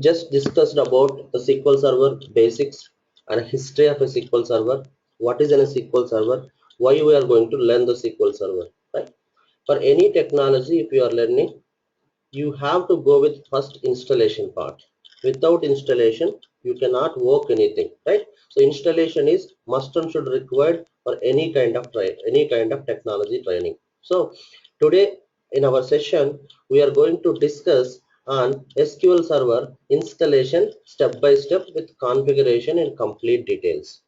just discussed about the SQL Server basics and history of a SQL Server. What is a SQL Server? Why we are going to learn the SQL Server, right? For any technology, if you are learning, you have to go with first installation part. Without installation, you cannot work anything, right? So installation is must and should required for any kind of technology training. So today in our session, we are going to discuss on SQL Server installation step by step with configuration in complete details.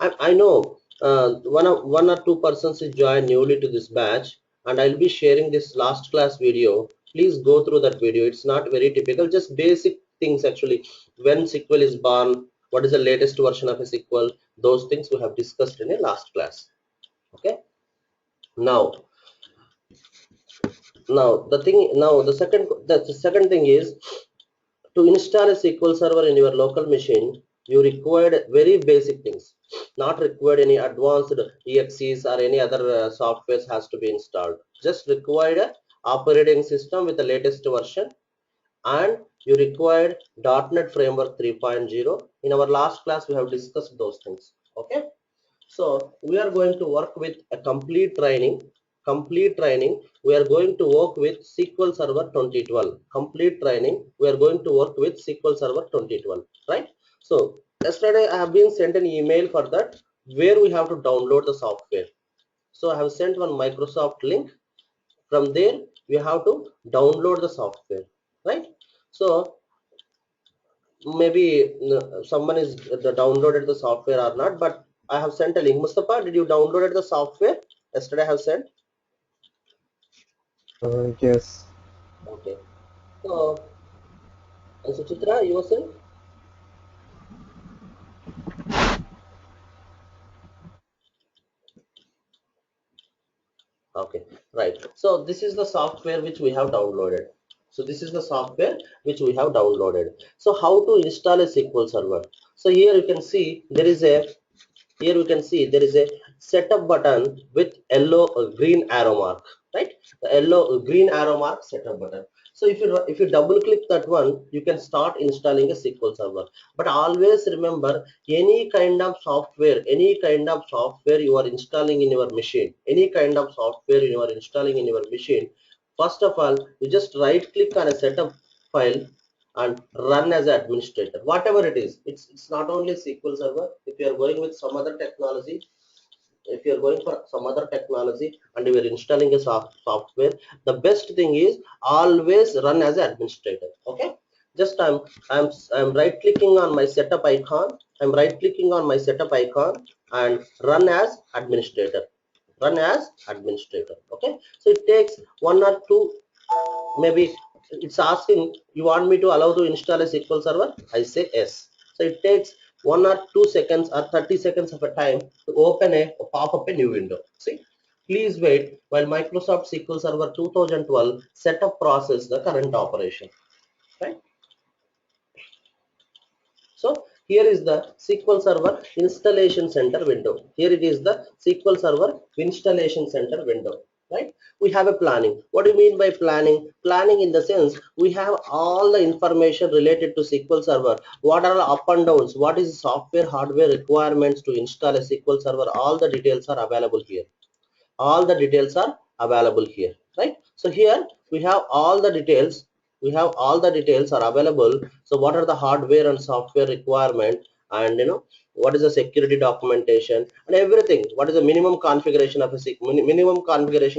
I know one or two persons is joined newly to this batch, and I'll be sharing this last class video. Please go through that video. It's not very typical, just basic things actually. When SQL is born, what is the latest version of a SQL? Those things we have discussed in a last class. Okay. Now, the second thing is, to install a SQL Server in your local machine, you required very basic things. Not required any advanced EXEs or any other softwares has to be installed. Just required a operating system with the latest version, and you required .NET Framework 3.0. In our last class, we have discussed those things. Okay. So we are going to work with a complete training. We are going to work with SQL Server 2012. Complete training. We are going to work with SQL Server 2012. Right. So yesterday I have been sent an email for that, where we have to download the software. So I have sent one Microsoft link. From there we have to download the software. Right. So maybe someone is downloaded the software or not, but I have sent a link. Mustafa, did you download the software yesterday? I have sent. Yes. Okay. So Suchitra, yourself. Okay, right. So this is the software which we have downloaded. So how to install a SQL Server? So here you can see there is a setup button with yellow green arrow mark, right? The yellow green arrow mark setup button. So if you double click that one, you can start installing a SQL Server. But always remember, any kind of software you are installing in your machine, first of all, you just right click on a setup file and run as an administrator. Whatever it is, it's not only SQL Server. If you are going with some other technology, if you're going for some other technology and you're installing a software, the best thing is always run as an administrator. Okay, just I'm right clicking on my setup icon. And run as administrator. Okay, so it takes 1 or 2, maybe it's asking, you want me to allow to install a SQL Server? I say yes. So it takes 1 or 2 seconds or 30 seconds of a time to open or pop up a new window. See, please wait while Microsoft SQL Server 2012 setup process the current operation. Right. So here is the SQL Server Installation Center window. Here it is the SQL Server Installation Center window. Right? We have a planning. What do you mean by planning? Planning in the sense we have all the information related to SQL Server. What are the up and downs? What is software hardware requirements to install a SQL Server? All the details are available here. Right? So here we have all the details. Are available. So what are the hardware and software requirement, and what is the security documentation and everything? What is the minimum configuration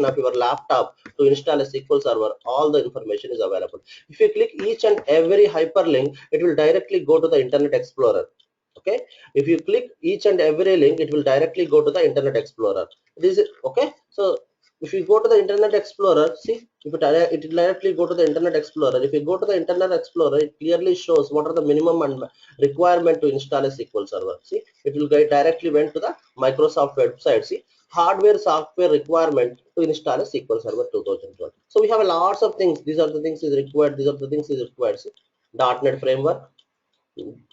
of your laptop to install a SQL Server? All the information is available. If you click each and every hyperlink, it will directly go to the Internet Explorer. Okay, if you click each and every link, it will directly go to the Internet Explorer. Okay. So if you go to the Internet Explorer, see, it will directly go to the Internet Explorer. If you go to the Internet Explorer, it clearly shows what are the minimum and requirement to install a SQL Server. See, it will directly went to the Microsoft website. See, hardware software requirement to install a SQL Server 2012. So we have lots of things. These are the things is required. See, .NET Framework,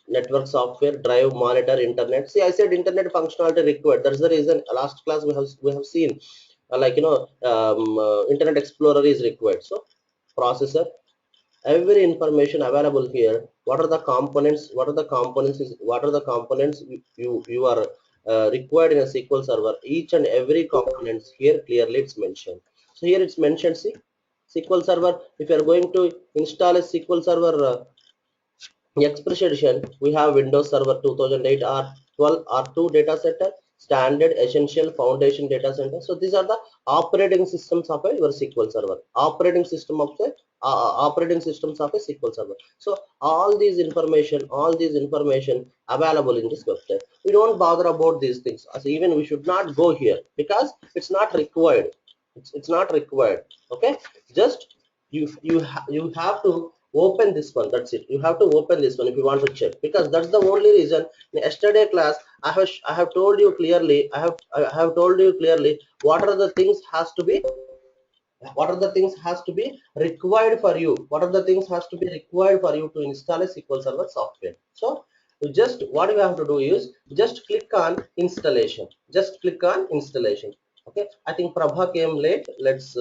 network software, drive, monitor, internet. See, I said internet functionality required. That's the reason last class we have seen Internet Explorer is required. So processor, every information available here. what are the components, what are the components you are required in a SQL server. Each and every components here clearly it's mentioned. So here it's mentioned, see, SQL server, if you are going to install a SQL server expression edition, we have Windows Server 2008 R12 R2 data center, standard, essential, foundation data center. So these are the operating systems of your SQL server, operating systems of a SQL server. So all these information available in this website. We don't bother about these things, as even we should not go here because it's not required. It's not required. Okay, just you have to open this one. That's it. You have to open this one if you want to check, because that's the only reason. In yesterday class, I have told you clearly. I have told you clearly what are the things has to be, what are the things has to be required for you, what are the things has to be required for you to install a SQL server software. So just what you have to do is just click on installation, just click on installation. Okay, I think Prabha came late. Let's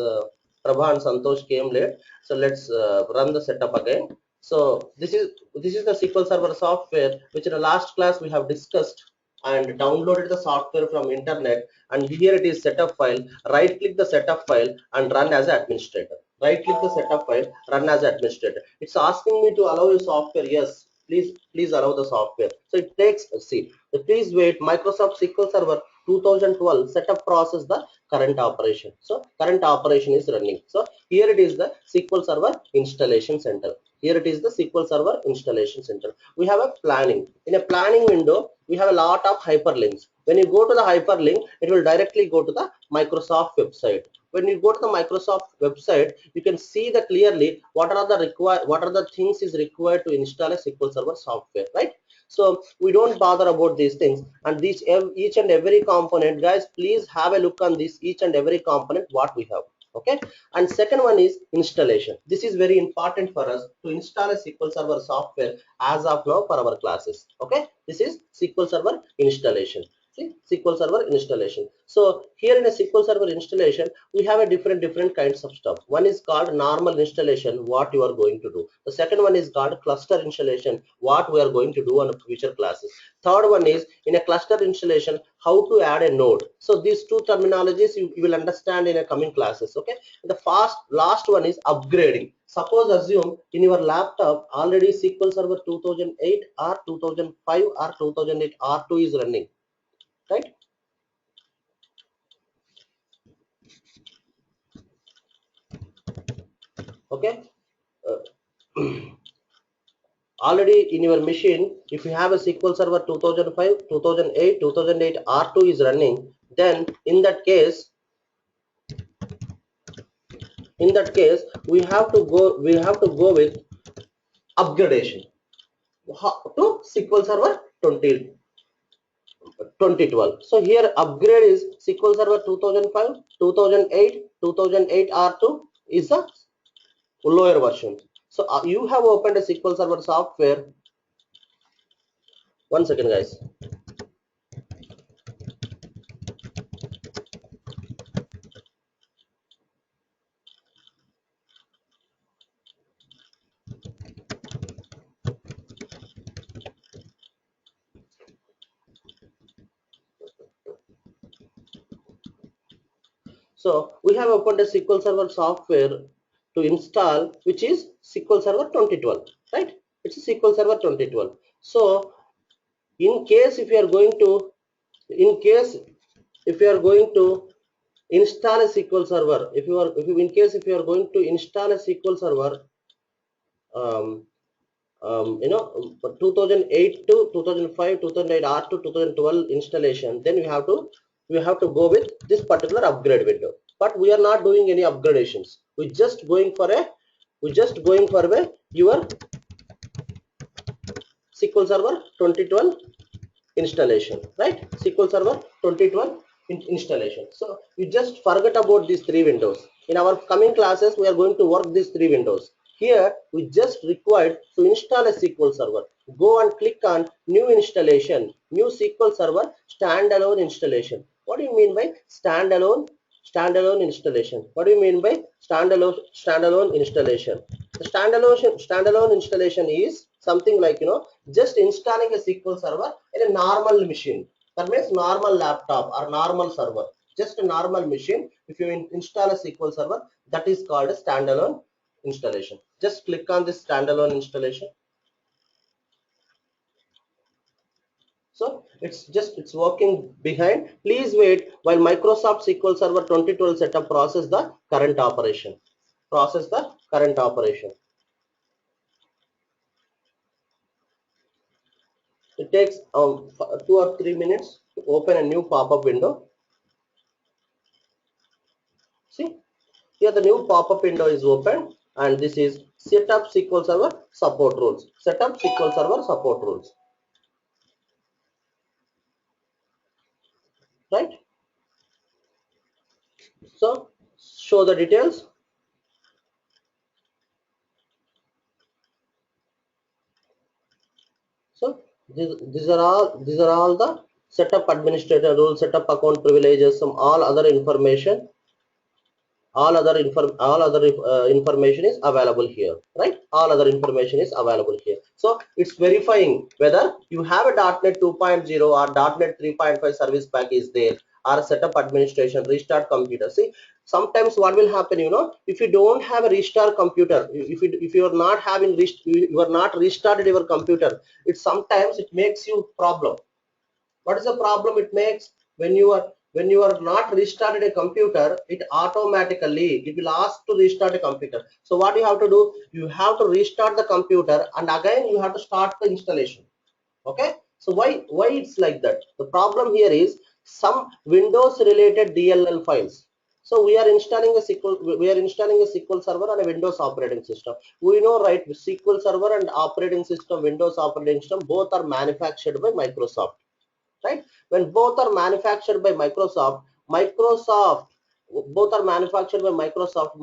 Prabha and Santosh came late, so let's run the setup again. So this is the SQL server software which in the last class we have discussed and downloaded the software from internet, and here it is setup file. Right click the setup file and run as administrator. Right click the setup file, run as administrator. It's asking me to allow you software. Yes, please allow the software. So it takes, see, please wait, Microsoft SQL Server 2012 setup process the current operation. So current operation is running. So here it is the SQL Server installation center. Here it is the SQL Server installation center. We have a planning. In a planning window, we have a lot of hyperlinks. When you go to the hyperlink, it will directly go to the Microsoft website. When you go to the Microsoft website, you can see that clearly what are the things is required to install a SQL Server software, right? So we don't bother about these things, and these each and every component, guys, please have a look on this each and every component what we have. Okay, and second one is installation. This is very important for us to install a SQL Server software as of now for our classes. Okay, this is SQL Server installation. See, SQL Server installation. So here in a SQL Server installation, we have a different kinds of stuff. One is called normal installation, what you are going to do. The second one is called cluster installation, what we are going to do on future classes. Third one is in a cluster installation, how to add a node. So these two terminologies you will understand in a coming classes. Okay. The last one is upgrading. Suppose assume in your laptop already SQL Server 2008 or 2005 or 2008 R2 is running, right? Okay, already in your machine, if you have a SQL Server 2005, 2008, 2008 R2 is running, then in that case we have to go with upgradation to SQL Server 2012. So here upgrade is SQL Server 2005, 2008, 2008 R2 is a lower version. So you have opened a SQL Server software. One second, guys. So we have opened a SQL Server software to install, which is SQL Server 2012, right? It's a SQL Server 2012. So in case if you are going to, in case if you are going to install a SQL Server, if you are going to install a SQL Server, um, 2008 to 2005, 2008 R to 2012 installation, then we have to go with this particular upgrade window. But we are not doing any upgradations. We just going for a your SQL Server 2012 installation, right? SQL Server 2012 installation. So you just forget about these three windows. In our coming classes, we are going to work these three windows. Here we just required to install a SQL Server. Go and click on new installation, new SQL Server standalone installation. What do you mean by standalone installation? What do you mean by standalone installation? The standalone installation is something like, just installing a SQL server in a normal machine. That means normal laptop or normal server. Just a normal machine. If you install a SQL server, that is called a standalone installation. Just click on this standalone installation. So it's working behind. Please wait while Microsoft SQL Server 2012 setup process the current operation. Process the current operation. It takes 2 or 3 minutes to open a new pop-up window. See, here the new pop-up window is open, and this is setup SQL Server support rules. Setup SQL Server support rules. Right? So show the details. So these are all the setup administrator rules, setup account privileges, some all other information. All other information is available here, right? All other information is available here. So it's verifying whether you have a .NET 2.0 or .NET 3.5 service pack is there, or setup administration, restart computer. See, sometimes what will happen, if you don't have a restart computer, if you are not having you are not restarted your computer, sometimes it makes you problem. What is the problem it makes? When you are not restarted a computer, it will ask to restart a computer. So what you have to do, you have to restart the computer and again you have to start the installation. Okay, so why it's like that? The problem here is some Windows related DLL files. So we are installing a SQL server on a Windows operating system. We know, right? SQL server and operating system, Windows operating system, both are manufactured by Microsoft, right? When both are manufactured by Microsoft, both are manufactured by Microsoft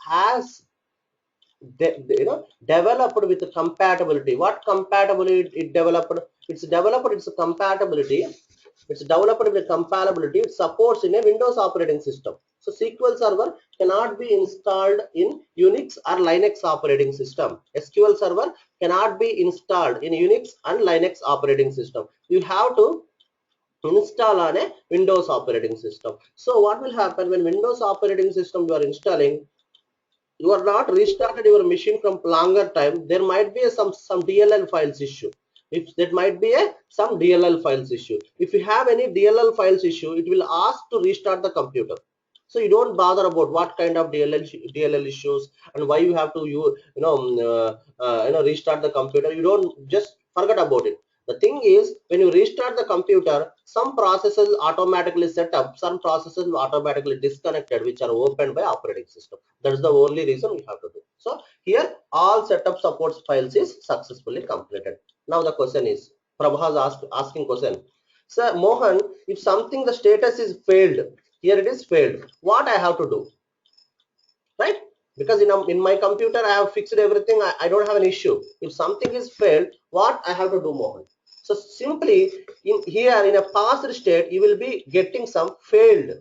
has developed with compatibility. What compatibility it developed? It's developed its compatibility. It's developed with compatibility. It supports in a Windows operating system. So SQL Server cannot be installed in Unix or Linux operating system. SQL Server cannot be installed in Unix and Linux operating system. You have to install on a Windows operating system. So what will happen when Windows operating system you are installing? You are not restarted your machine from longer time, there might be some DLL files issue. If that might be some DLL files issue, if you have any DLL files issue, it will ask to restart the computer. So you don't bother about what kind of DLL issues and why you have to restart the computer. You don't, just forget about it. The thing is, when you restart the computer, some processes automatically set up, some processes automatically disconnected, which are opened by operating system. That's the only reason we have to do. So here all setup supports files is successfully completed. Now the question is, Prabha is asking question. Sir Mohan, if something the status is failed, here it is failed, what I have to do? Right? Because in my computer I have fixed everything, I don't have an issue. If something is failed, what I have to do, Mohan? So simply here in a passed state, you will be getting some failed.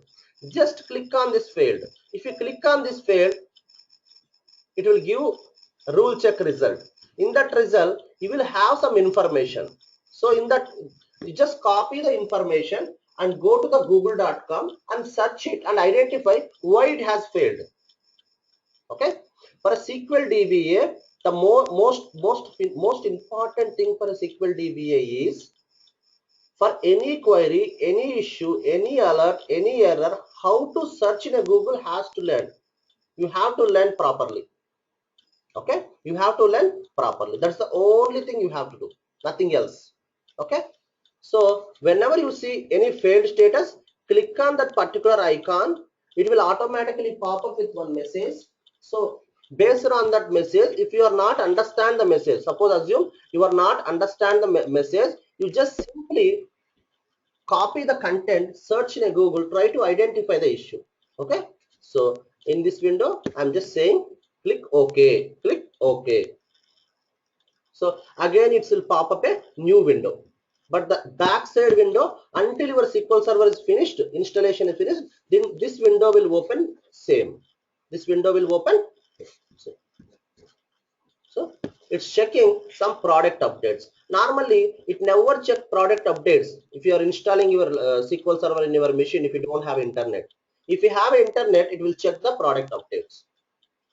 Just click on this failed. If you click on this failed, it will give rule check result. In that result, you will have some information. So in that, you just copy the information and go to the google.com and search it and identify why it has failed. Okay, for a SQL DBA, the most important thing for a SQL DBA is, for any query, any issue, any alert, any error, how to search in a Google has to learn. You have to learn properly. Okay, you have to learn properly. That's the only thing you have to do, nothing else. Okay, so whenever you see any failed status, click on that particular icon. It will automatically pop up with one message. So based on that message, if you are not understand the message, suppose assume you are not understand the message, you just simply copy the content, search in a Google, try to identify the issue. Okay, so in this window I'm just saying click OK, click OK. So again it will pop up a new window, but the backside window, until your SQL server is finished, installation is finished, then this window will open same. this window will open. So it's checking some product updates. Normally, it never check product updates if you are installing your SQL Server in your machine if you don't have internet. If you have internet, it will check the product updates.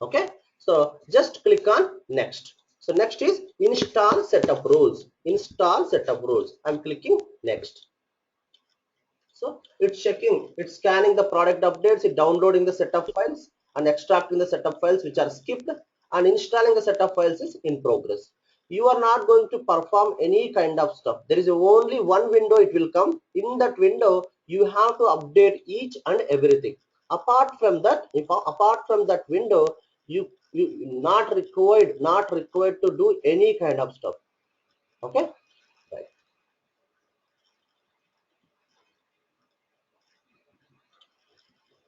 Okay. So just click on next. So next is install setup rules. Install setup rules. I'm clicking next. So it's checking, it's scanning the product updates, it's downloading the setup files and extracting the setup files which are skipped, and installing the setup files is in progress. You are not going to perform any kind of stuff. There is only one window it will come. In that window, you have to update each and everything. Apart from that, apart from that window, you not required to do any kind of stuff. Okay. Right.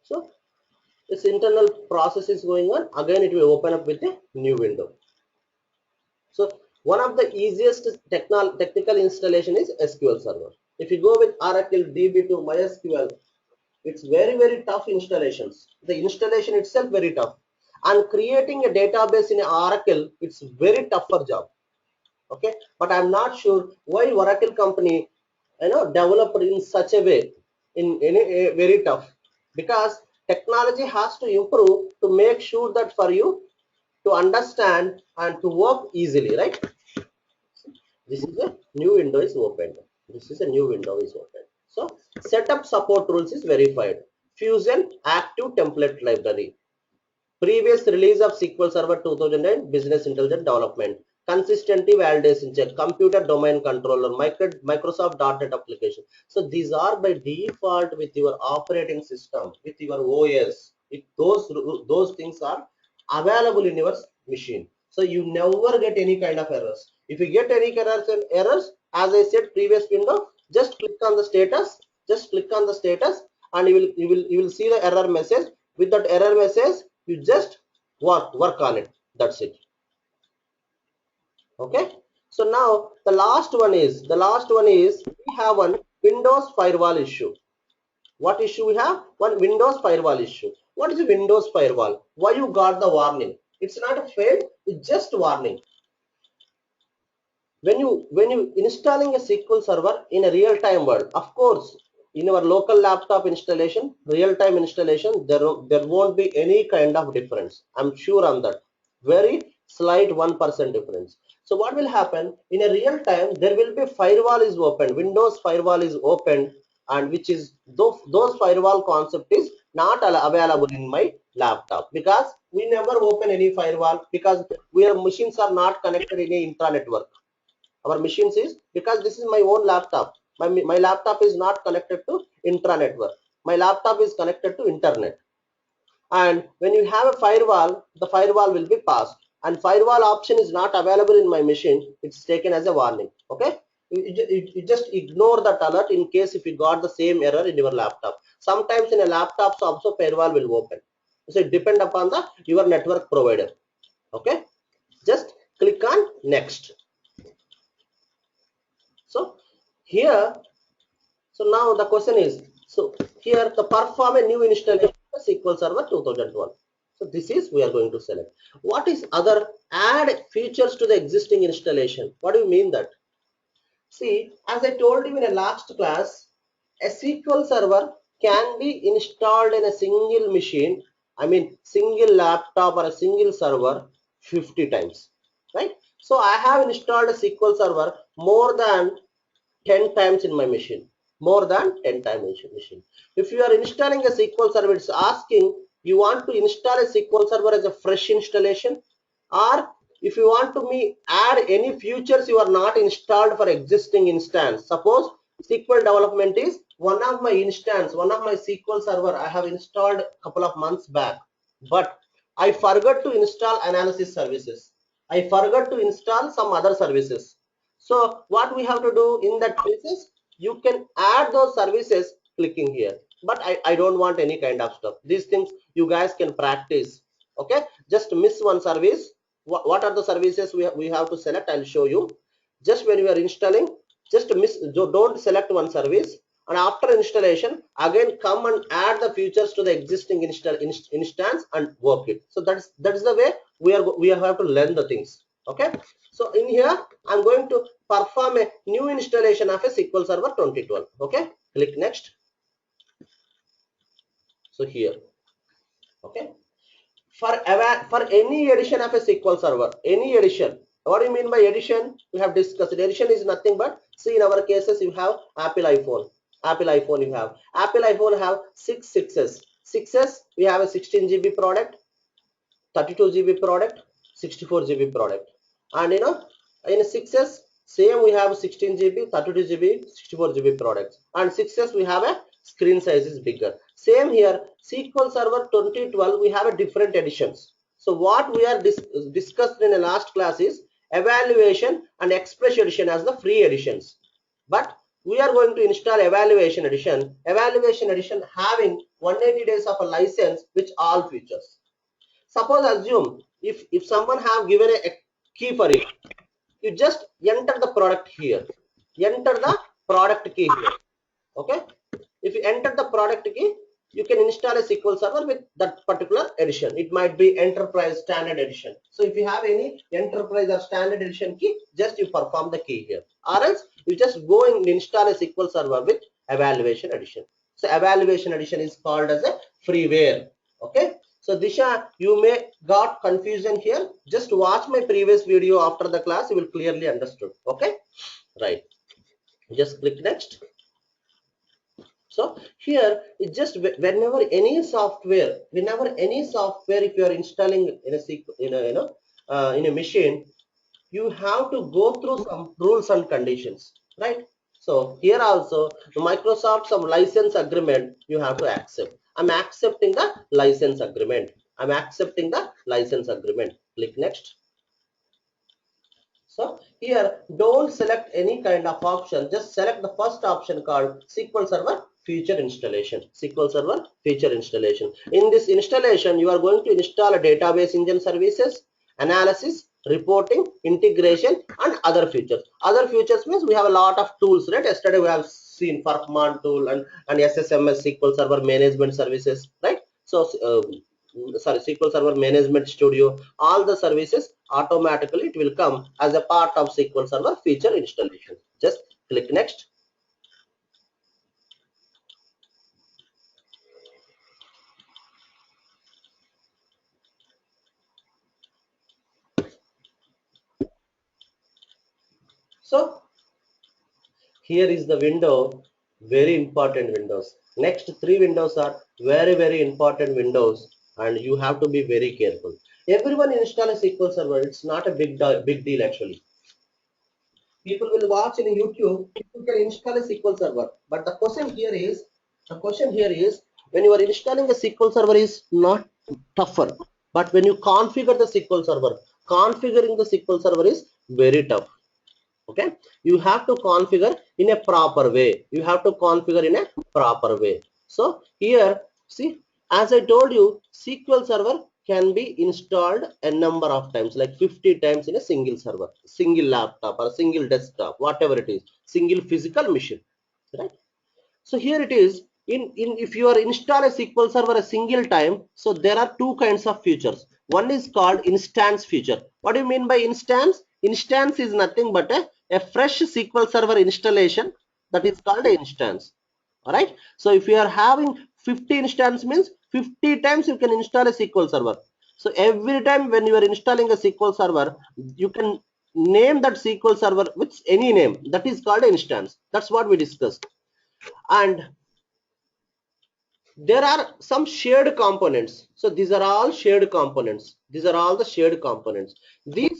So this internal process is going on. Again, it will open up with a new window. So one of the easiest technical installation is SQL Server. If you go with Oracle DB to MySQL, it's very tough installations. The installation itself very tough, and creating a database in Oracle, it's very tougher job. Okay, but I'm not sure why Oracle company developed in such a way in a very tough, because technology has to improve to make sure that for you to understand and to work easily, right? This is a new window is opened. This is a new window is opened. So setup support rules is verified. Fusion active template library. Previous release of SQL Server 2009 Business Intelligence Development. Consistency validation check. Computer domain controller. Microsoft .NET application. So these are by default with your operating system, with your OS. Those things are available in your machine. So you never get any kind of errors. If you get any errors, as I said previous window, just click on the status. Just click on the status, and you will see the error message. With that error message, you just work on it. That's it. Okay. So now the last one is we have one Windows firewall issue. What issue we have? One Windows firewall issue. What is a Windows firewall? Why you got the warning? It's not a fail, it's just warning. When you installing a SQL Server in a real-time world, of course, in your local laptop installation, real-time installation, there won't be any kind of difference. I'm sure on that. Very slight 1% difference. So what will happen in a real time? There will be firewall is open, Windows firewall is open, and which is those firewall concept is not available in my laptop, because we never open any firewall, because our machines are not connected in a intra-network. Our machines is, because this is my own laptop, my laptop is not connected to intra-network. My laptop is connected to internet, and when you have a firewall, the firewall will be passed, and firewall option is not available in my machine. It's taken as a warning. Okay, you just ignore that alert in case if you got the same error in your laptop. Sometimes in a laptop also firewall will open, so it depend upon the your network provider. Okay, just click on next. So here, so now the question is, so here the perform a new installation of SQL Server 2012. So this is we are going to select. What is other add features to the existing installation? What do you mean that? See, as I told you in a last class, a SQL Server can be installed in a single machine, I mean single laptop or a single server 50 times, right? So I have installed a SQL Server more than 10 times in my machine, more than 10 times in machine. If you are installing a SQL Server, it's asking you want to install a SQL Server as a fresh installation, or if you want to add any features you are not installed for existing instance. Suppose SQL development is one of my instance, one of my SQL Server I have installed a couple of months back, but I forgot to install analysis services. I forgot to install some other services. So what we have to do in that cases, you can add those services clicking here. But I don't want any kind of stuff. These things you guys can practice. Okay, just miss one service. What are the services we have to select? I'll show you. Just when you are installing, just don't select one service, and after installation again come and add the features to the existing instance and work it. So that is the way we have to learn the things. Okay, so in here I'm going to perform a new installation of a SQL Server 2012. Okay, click next. So here, okay, for any edition of a SQL Server, any edition. What do you mean by edition? We have discussed. Edition is nothing but, see, in our cases you have Apple iPhone. You have Apple iPhone have 6s. 6s we have a 16 GB product, 32 GB product, 64 GB product, and in 6s same we have 16 GB, 32 GB, 64 GB products, and 6s we have a screen size is bigger. Same here, SQL Server 2012 we have a different editions. So what we are discussed in the last class is evaluation and express edition as the free editions, but we are going to install evaluation edition. Evaluation edition having 180 days of a license with all features. Suppose assume if someone have given a key for it, you just enter the product here, enter the product key here. Okay, if you enter the product key, you can install a SQL Server with that particular edition. It might be enterprise standard edition. So if you have any enterprise or standard edition key, just you perform the key here, or else you just go and install a SQL Server with evaluation edition. So evaluation edition is called as a freeware. Okay, so Disha, you may got confusion here. Just watch my previous video after the class, you will clearly understood. Okay, right, just click next. So here it's just whenever any software, if you are installing in a machine, you have to go through some rules and conditions, right? So here also the Microsoft some license agreement you have to accept. I'm accepting the license agreement. Click next. So here don't select any kind of option, just select the first option called SQL Server feature installation. In this installation you are going to install a database engine services, analysis, reporting, integration, and other features. Other features means we have a lot of tools, right? Yesterday we have seen Performance tool and SSMS SQL Server management services, right? So SQL Server Management Studio, all the services automatically it will come as a part of SQL Server feature installation. Just click next. So here is the window, very important windows. Next three windows are very important windows, and you have to be very careful. Everyone install a SQL Server. It's not a big deal actually. People will watch in YouTube, you can install a SQL Server. But the question here is, when you are installing a SQL Server is not tougher. But when you configure the SQL Server, configuring the SQL Server is very tough. Okay, you have to configure in a proper way. So here, see, as I told you, SQL Server can be installed a number of times, like 50 times in a single server, single laptop or single desktop, whatever it is, single physical machine, right? So here it is, in if you are install a SQL Server a single time, so there are two kinds of features. One is called instance feature. What do you mean by instance? Instance is nothing but a fresh SQL Server installation, that is called an instance. All right, so if you are having 50 instance means 50 times you can install a SQL Server. So every time when you are installing a SQL Server, you can name that SQL Server with any name, that is called an instance. That's what we discussed. And there are some shared components. So these are all shared components. These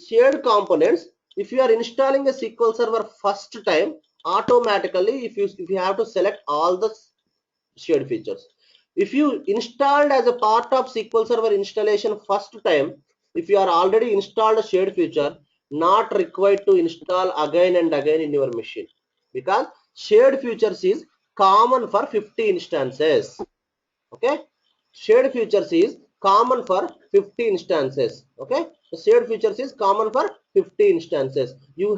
shared components, if you are installing a SQL Server first time, automatically if you have to select all the shared features. If you installed as a part of SQL Server installation first time, if you are already installed a shared feature, not required to install again and again in your machine, because shared features is common for 50 instances. Okay, shared features is common for 50 instances. Okay, the shared features is common for 50 instances. You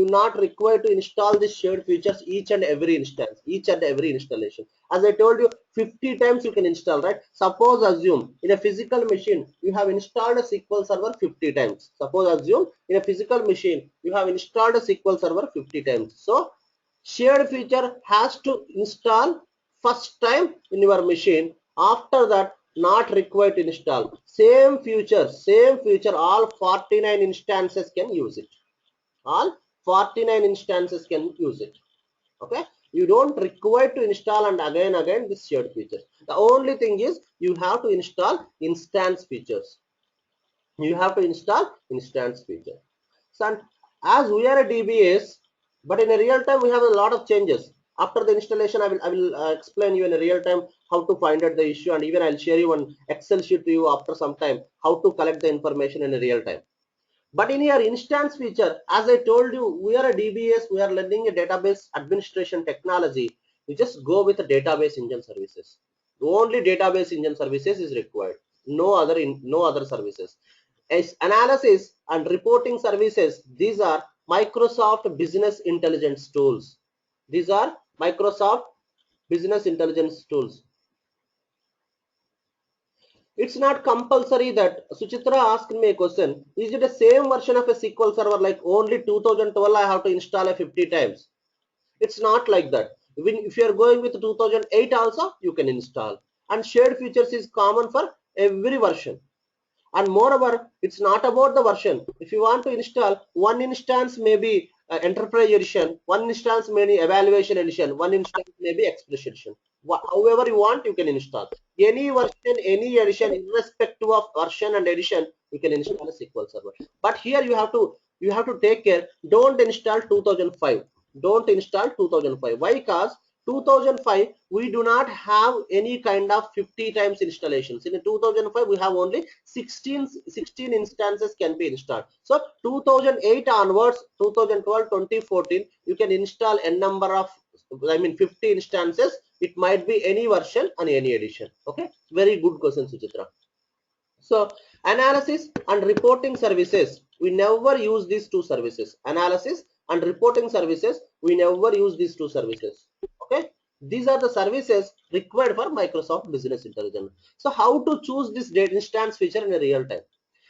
not required to install the shared features each and every instance, each and every installation. As I told you, 50 times you can install, right? Suppose assume in a physical machine you have installed a SQL server 50 times. Suppose assume in a physical machine you have installed a SQL server 50 times. So shared feature has to install first time in your machine. After that, not required to install. Same feature, all 49 instances can use it. All 49 instances can use it. Okay, you don't require to install and again this shared feature. The only thing is you have to install instance features. You have to install instance feature. So as we are a DBAs, but in a real time we have a lot of changes. After the installation, I will explain you in a real time how to find out the issue, and even I'll share you one Excel sheet to you after some time how to collect the information in a real time. But in your instance feature, as I told you, we are a DBAs, we are learning a database administration technology. We just go with the database engine services. Only database engine services is required. No other services. As analysis and reporting services, these are Microsoft Business Intelligence tools. These are Microsoft Business Intelligence tools. It's not compulsory that Suchitra asked me a question. Is it the same version of a SQL server like only 2012 I have to install a 50 times? It's not like that. Even if you are going with 2008 also, you can install. And shared features is common for every version. And moreover, it's not about the version. If you want to install one instance, maybe enterprise edition, one instance maybe evaluation edition, one instance maybe expression edition. However you want, you can install any version, any edition, irrespective of version and edition. You can install a SQL server. But here you have to take care. Don't install 2005. Don't install 2005. Why? Because 2005 we do not have any kind of 50 times installations. In 2005 we have only 16 instances can be installed. So 2008 onwards, 2012, 2014, you can install n number of 50 instances. It might be any version and any edition. Okay, very good question, Suchitra. So analysis and reporting services, we never use these two services. Analysis and reporting services, we never use these two services. Okay, these are the services required for Microsoft Business Intelligence. So how to choose this data instance feature in a real time?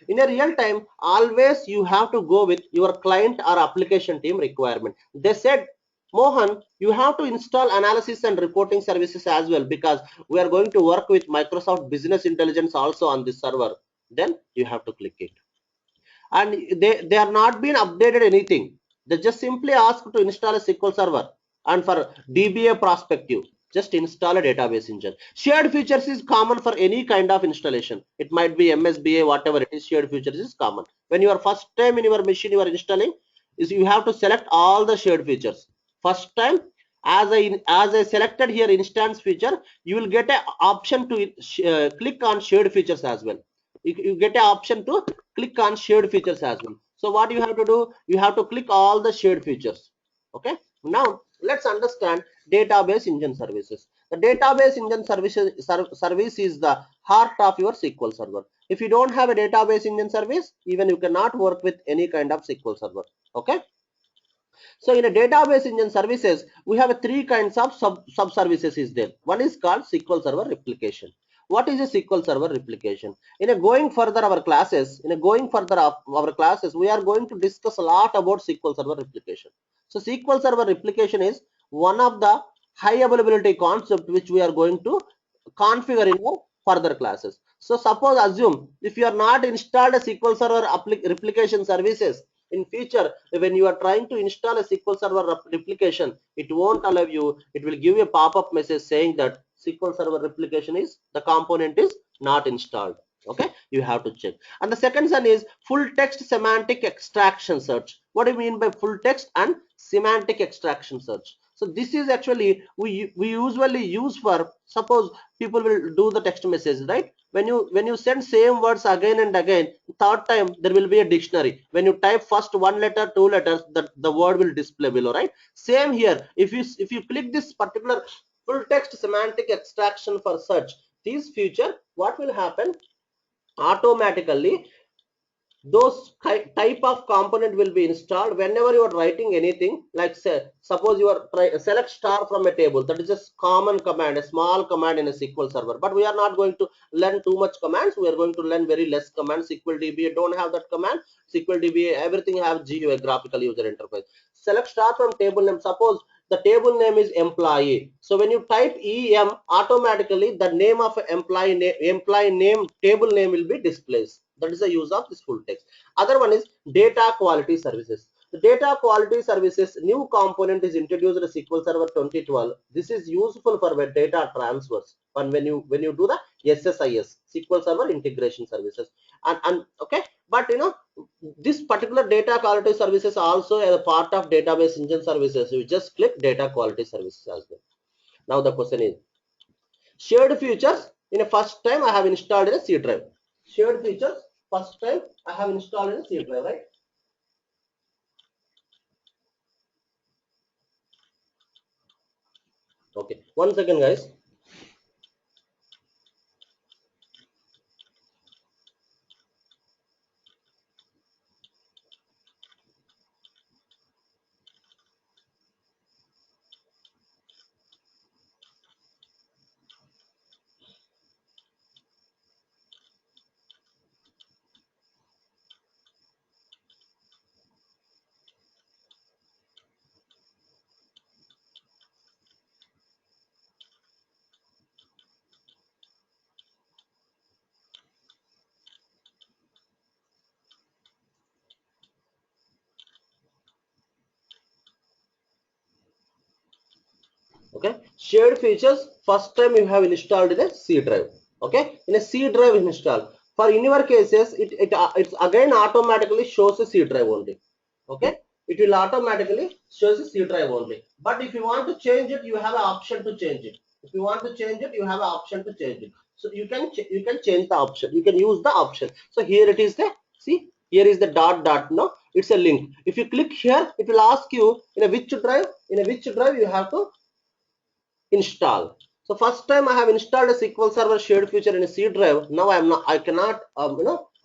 In a real time, always you have to go with your client or application team requirement. They said, Mohan, you have to install analysis and reporting services as well, because we are going to work with Microsoft Business Intelligence also on this server. Then you have to click it. And they are not being updated anything. They just simply ask to install a SQL server. And for DBA perspective, just install a database engine. Shared features is common for any kind of installation. It might be MSBA, whatever it is, shared features is common. When you are first time in your machine you are installing, is you have to select all the shared features. First time, as I selected here instance feature, you will get an option to click on shared features as well. You get an option to click on shared features as well. So what you have to do, you have to click all the shared features. Okay, now let's understand database engine services. The database engine service is the heart of your SQL server. If you don't have a database engine service, even you cannot work with any kind of SQL server. Okay, so in a database engine services, we have three kinds of sub services is there. One is called SQL Server Replication. What is a SQL Server Replication? In a going further our classes, we are going to discuss a lot about SQL Server Replication. So SQL Server Replication is one of the high availability concept which we are going to configure in our further classes. So suppose assume if you are not installed a SQL Server replication services, in future when you are trying to install a SQL Server replication, it won't allow you. It will give you a pop-up message saying that SQL Server replication is the component is not installed. Okay, you have to check. And the second one is full text semantic extraction search. What do you mean by full text and semantic extraction search? So this is actually we usually use for, suppose people will do the text message, right? When you send same words again and again, third time there will be a dictionary. When you type first one letter, two letters, the word will display below, right? Same here. If you click this particular full text semantic extraction for search, this feature, what will happen? automatically those type of component will be installed whenever you are writing anything. Like say, suppose you are select star from a table. That is a common command, a small command in a SQL server. But we are not going to learn too much commands. We are going to learn very less commands. SQL DBA don't have that command. SQL DBA everything have GUI, graphical user interface. Select star from table name. Suppose the table name is employee. So when you type EM, automatically the name of employee name table name will be displayed. That is the use of this full text. Other one is data quality services. The data quality services new component is introduced in SQL Server 2012. This is useful for data transfers. And when you do the SSIS, SQL Server Integration Services, and okay, but this particular data quality services also a part of database engine services. You just click data quality services as well. Now the question is shared features. In a first time I have installed in a C drive. Shared features first time I have installed in a C drive, right? Okay, 1 second guys. Okay, shared features first time you have installed in a C drive. Okay, in a C drive install. For in your cases it's again automatically shows a C drive only. Okay, it will automatically shows a C drive only. But if you want to change it, you have an option to change it. If you want to change it, you have an option to change it. So you can change the option, you can use the option. So here it is, the see, here is the dot no, it's a link. If you click here, it will ask you in a which drive, you have to install. So first time I have installed a SQL Server shared feature in a C drive. Now I cannot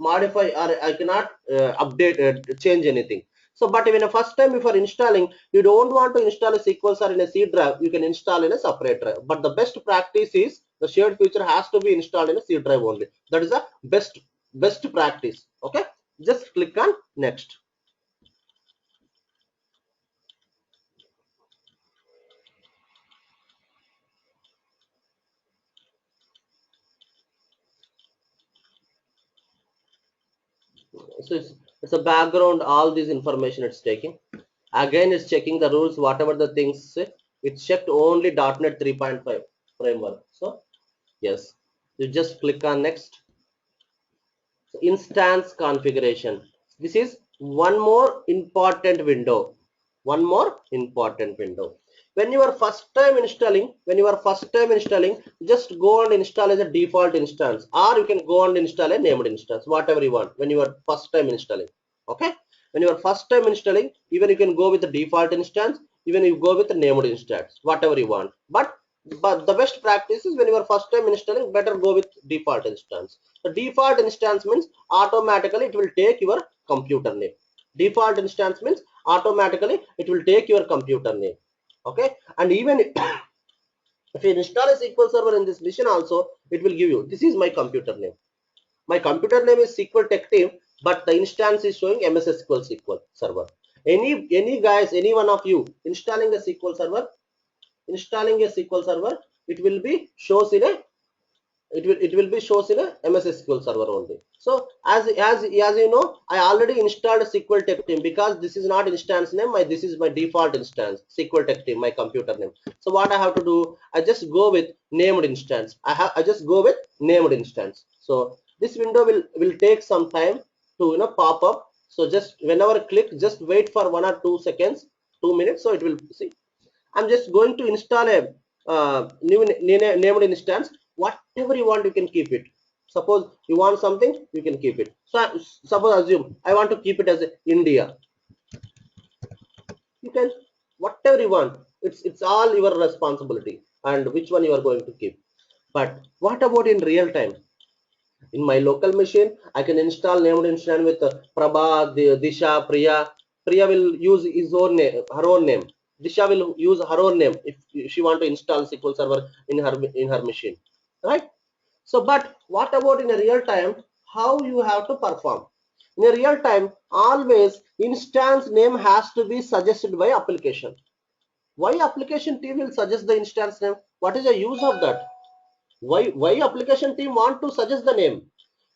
modify, or I cannot update, change anything. So but when a first time before installing, you don't want to install a SQL Server in a C drive, you can install in a separate drive. But the best practice is the shared feature has to be installed in a C drive only. That is the best practice. Okay, just click on next. So it's a background, all this information it's taking. Again, it's checking the rules, whatever the things, it's checked only .NET 3.5 framework. So yes, you just click on next. So instance configuration. This is one more important window. One more important window. When you are first time installing, just go and install as a default instance, or you can go and install a named instance, whatever you want. When you are first time installing, okay. When you are first time installing, even you can go with the default instance, even you go with the named instance, whatever you want. But the best practice is when you are first time installing, better go with default instance. The default instance means automatically it will take your computer name. Default instance means automatically it will take your computer name. Okay, and even if you install a SQL Server in this machine also, it will give you, this is my computer name. My computer name is SQL Tech Team, but the instance is showing MS SQL Server. Any guys, any one of you installing a SQL Server, it will be shows in a, it will be shows in a MS SQL Server only. So as you know, I already installed a SQL Tech Team, because this is not instance name. This is my default instance, SQL Tech Team, my computer name. So what I have to do, I just go with named instance. I just go with named instance. So this window will take some time to pop up. So just whenever click, just wait for 1 or 2 seconds, 2 minutes. So it will see. I'm just going to install a new named instance. Whatever you want, you can keep it. Suppose you want something, you can keep it. So suppose assume I want to keep it as India. You can, whatever you want. It's all your responsibility, and which one you are going to keep. But what about in real time? In my local machine, I can install named instance with Prabha, Disha, Priya. Priya will use his own name, her own name. Disha will use her own name if she want to install SQL Server in her machine, right? So, but what about in a real time? How you have to perform? In a real time, always instance name has to be suggested by application. Why application team will suggest the instance name? What is the use of that? Why application team want to suggest the name?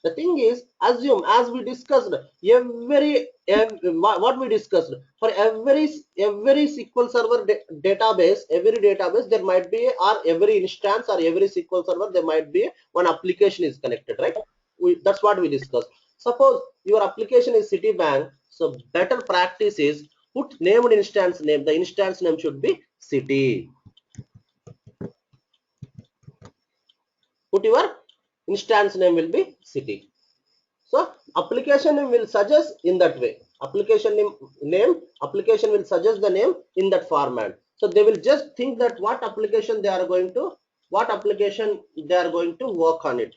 The thing is, assume, as we discussed, what we discussed, for every SQL Server database, every database there might be, or every instance or every SQL Server there might be one application is connected, right? That's what we discussed. Suppose your application is Citibank, so better practice is put named instance name. The instance name should be City. Put your instance name will be City. So application name will suggest in that way. Application will suggest the name in that format. So they will just think that what application they are going to work on it,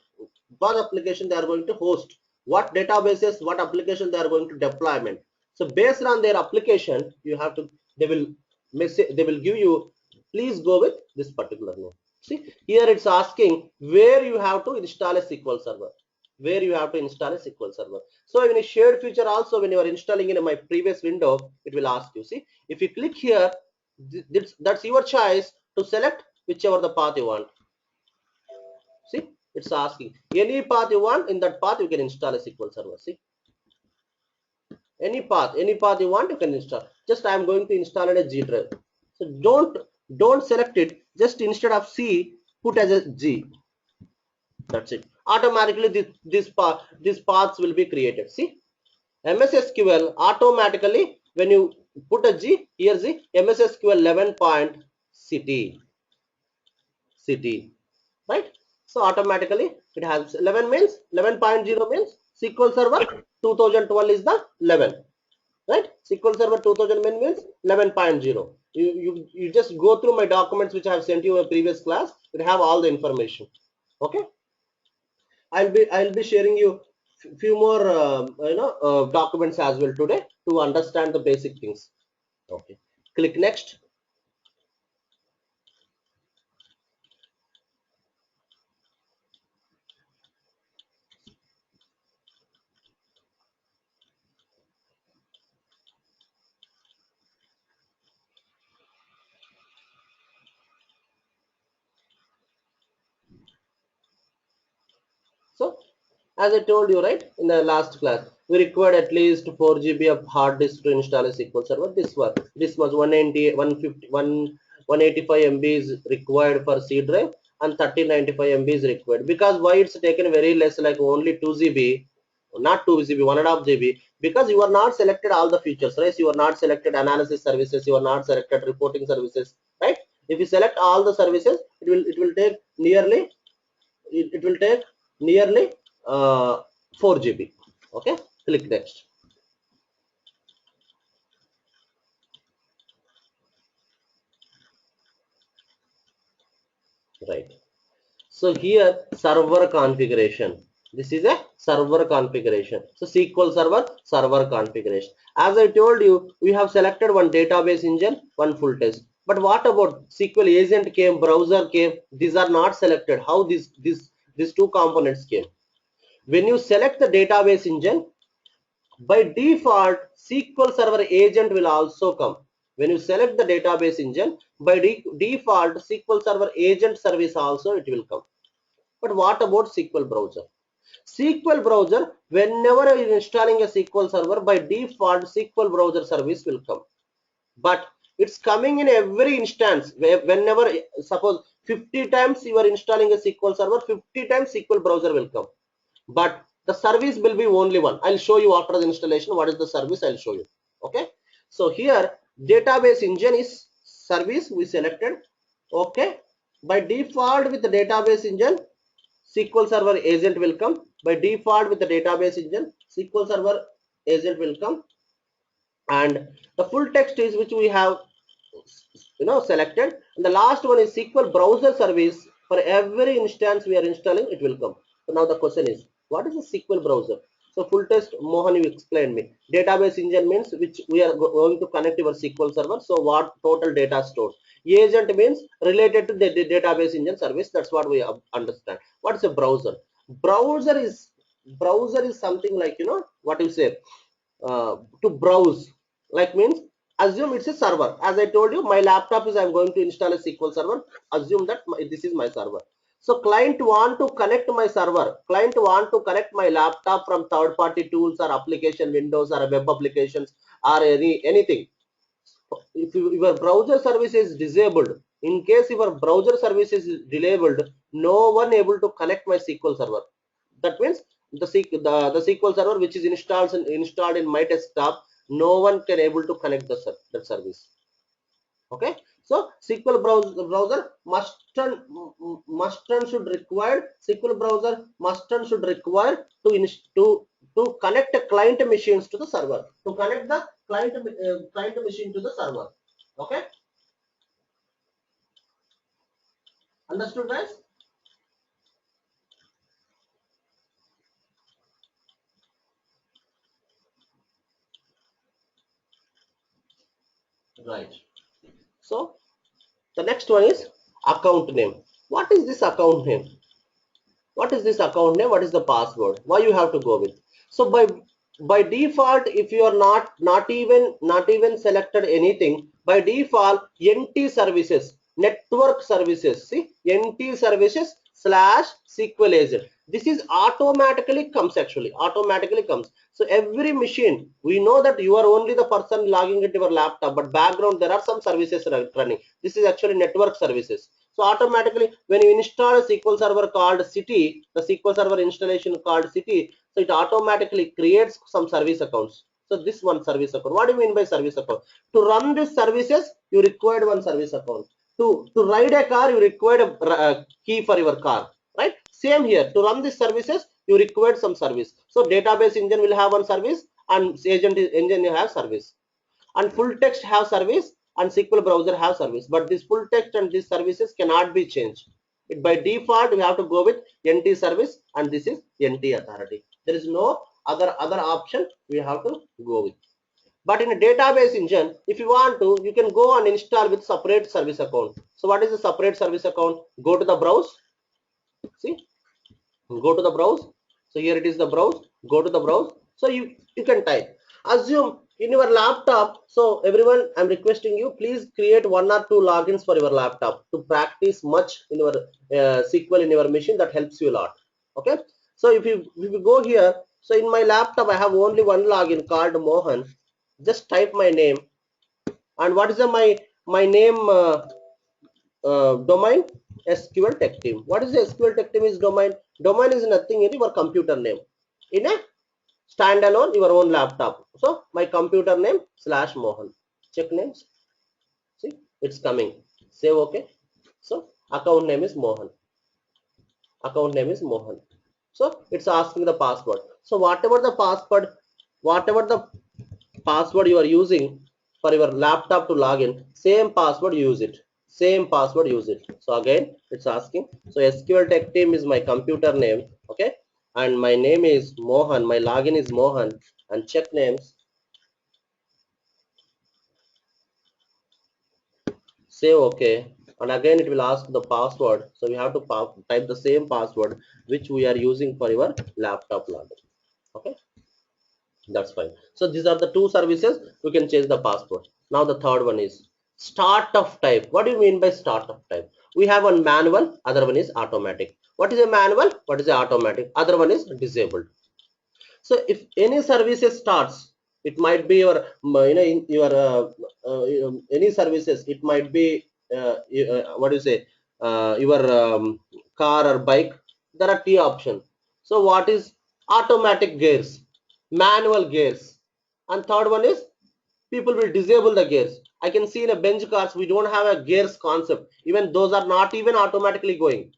what application they are going to host, what databases, what application they are going to deployment. So based on their application, you have to, they will give you, please go with this particular name. See, here it's asking where you have to install a SQL Server. Where you have to install a SQL Server. So in a shared feature also, when you are installing in my previous window, it will ask you. See, if you click here, that's your choice to select whichever the path you want. See, it's asking any path you want. In that path, you can install a SQL Server. See, any path you want, you can install. Just I am going to install it as G drive. So don't select it. Just instead of C, put as a G. That's it. Automatically, these paths will be created. See, MS SQL automatically, when you put a G, here's the MS SQL 11 point city, right? So automatically it has 11 means 11.0 means SQL Server 2012 is the 11, right? SQL Server 2000 means 11.0. You just go through my documents which I have sent you in a previous class. It have all the information. Okay. I'll be sharing you few more documents as well today to understand the basic things. Okay, click next. So as I told you, right, in the last class, we required at least 4 GB of hard disk to install a SQL Server. This was 190, 150, 185 MB is required for C drive and 1395 MB is required. Because why it's taken very less, like only 2 GB, not 2 GB, 1.5 GB, because you are not selected all the features, right? You are not selected analysis services, you are not selected reporting services, right? If you select all the services, it will take nearly it will take nearly 4 GB. Okay, click next. Right. So here server configuration. This is a server configuration. So SQL server configuration. As I told you, we have selected one database engine, one full test. But what about SQL agent came, browser came? These are not selected. How these two components came? When you select the database engine, by default, SQL Server agent will also come. When you select the database engine, by default, SQL Server agent service also it will come. But what about SQL browser? SQL browser, whenever you are installing a SQL Server, by default, SQL browser service will come. But it's coming in every instance. Whenever, suppose 50 times you are installing a SQL Server, 50 times SQL browser will come. But the service will be only one. I'll show you after the installation what is the service. I'll show you. Okay, so here database engine is service we selected. Okay, by default with the database engine, SQL Server agent will come. By default with the database engine, SQL Server agent will come, and the full text is which we have selected, and the last one is SQL browser service. For every instance we are installing, it will come. So now the question is, What is a SQL browser? So full test, Mohan, you explained me. Database engine means which we are going to connect your SQL server. So what total data stored? Agent means related to the database engine service. That's what we understand. What is a browser? Browser is something like, you know, what you say, to browse, like means, assume it's a server. As I told you, my laptop is, I'm going to install a SQL server. Assume that this is my server. So client want to connect my server. Client want to connect my laptop from third party tools or application windows or web applications or anything. If your browser service is disabled, in case your browser service is disabled, no one able to connect my SQL server. That means the SQL server which is installed in my desktop, no one can able to connect that service. Okay, so SQL browser must and should require, SQL browser must and should require to connect the client machines to the server, to connect the client machine to the server. Okay, understood, guys? Right. So the next one is account name. What is this account name? What is this account name? What is the password? Why you have to go with? So by default, if you are not even selected anything, by default NT services, network services, see, NT services slash SQL agent, this is automatically comes, actually automatically comes. So every machine, we know that you are only the person logging into your laptop, but background there are some services running. This is actually network services. So automatically when you install a SQL server called city, the SQL server installation called city, so it automatically creates some service accounts. So this one service account. What do you mean by service account? To run these services, you required one service account. To ride a car, you required a key for your car, right? Same here. To run these services, you required some service. So database engine will have one service, and agent engine will have service, and full text have service, and SQL browser have service. But this full text and these services cannot be changed. By default, we have to go with NT service, and this is NT authority. There is no other option we have to go with. But in a database engine, if you want to, you can go and install with separate service account. So what is the separate service account? Go to the browse. See, go to the browse. So here it is the browse. Go to the browse. So you can type, assume in your laptop. So everyone, I'm requesting you, please create 1 or 2 logins for your laptop to practice much in your SQL in your machine. That helps you a lot. Okay, so if you go here, so in my laptop I have only one login called Mohan. Just type my name, and what is my name domain? SQL Tech Team. What is the SQL Tech Team is domain? Domain is nothing in your computer name, in a standalone your own laptop. So my computer name slash Mohan. Check names. See, it's coming. Save. Okay. So account name is Mohan. Account name is Mohan. So it's asking the password. So whatever the password you are using for your laptop to log in, same password use it. Same password use it. So again, it's asking. So SQL Tech Team is my computer name. Okay. And my name is Mohan. My login is Mohan. And check names. Say okay, and again it will ask the password. So we have to type the same password which we are using for your laptop login. Okay, that's fine. So these are the two services. We can change the password. Now the third one is startup type. What do you mean by startup type? We have one manual, other one is automatic. What is a manual? What is a automatic? Other one is disabled. So if any services starts, it might be your, in your any services, it might be what do you say, your car or bike. There are T option. So what is automatic gears, manual gears, and third one is people will disable the gears. I can see in a bench cars we don't have a gears concept. Even those are not even automatically going.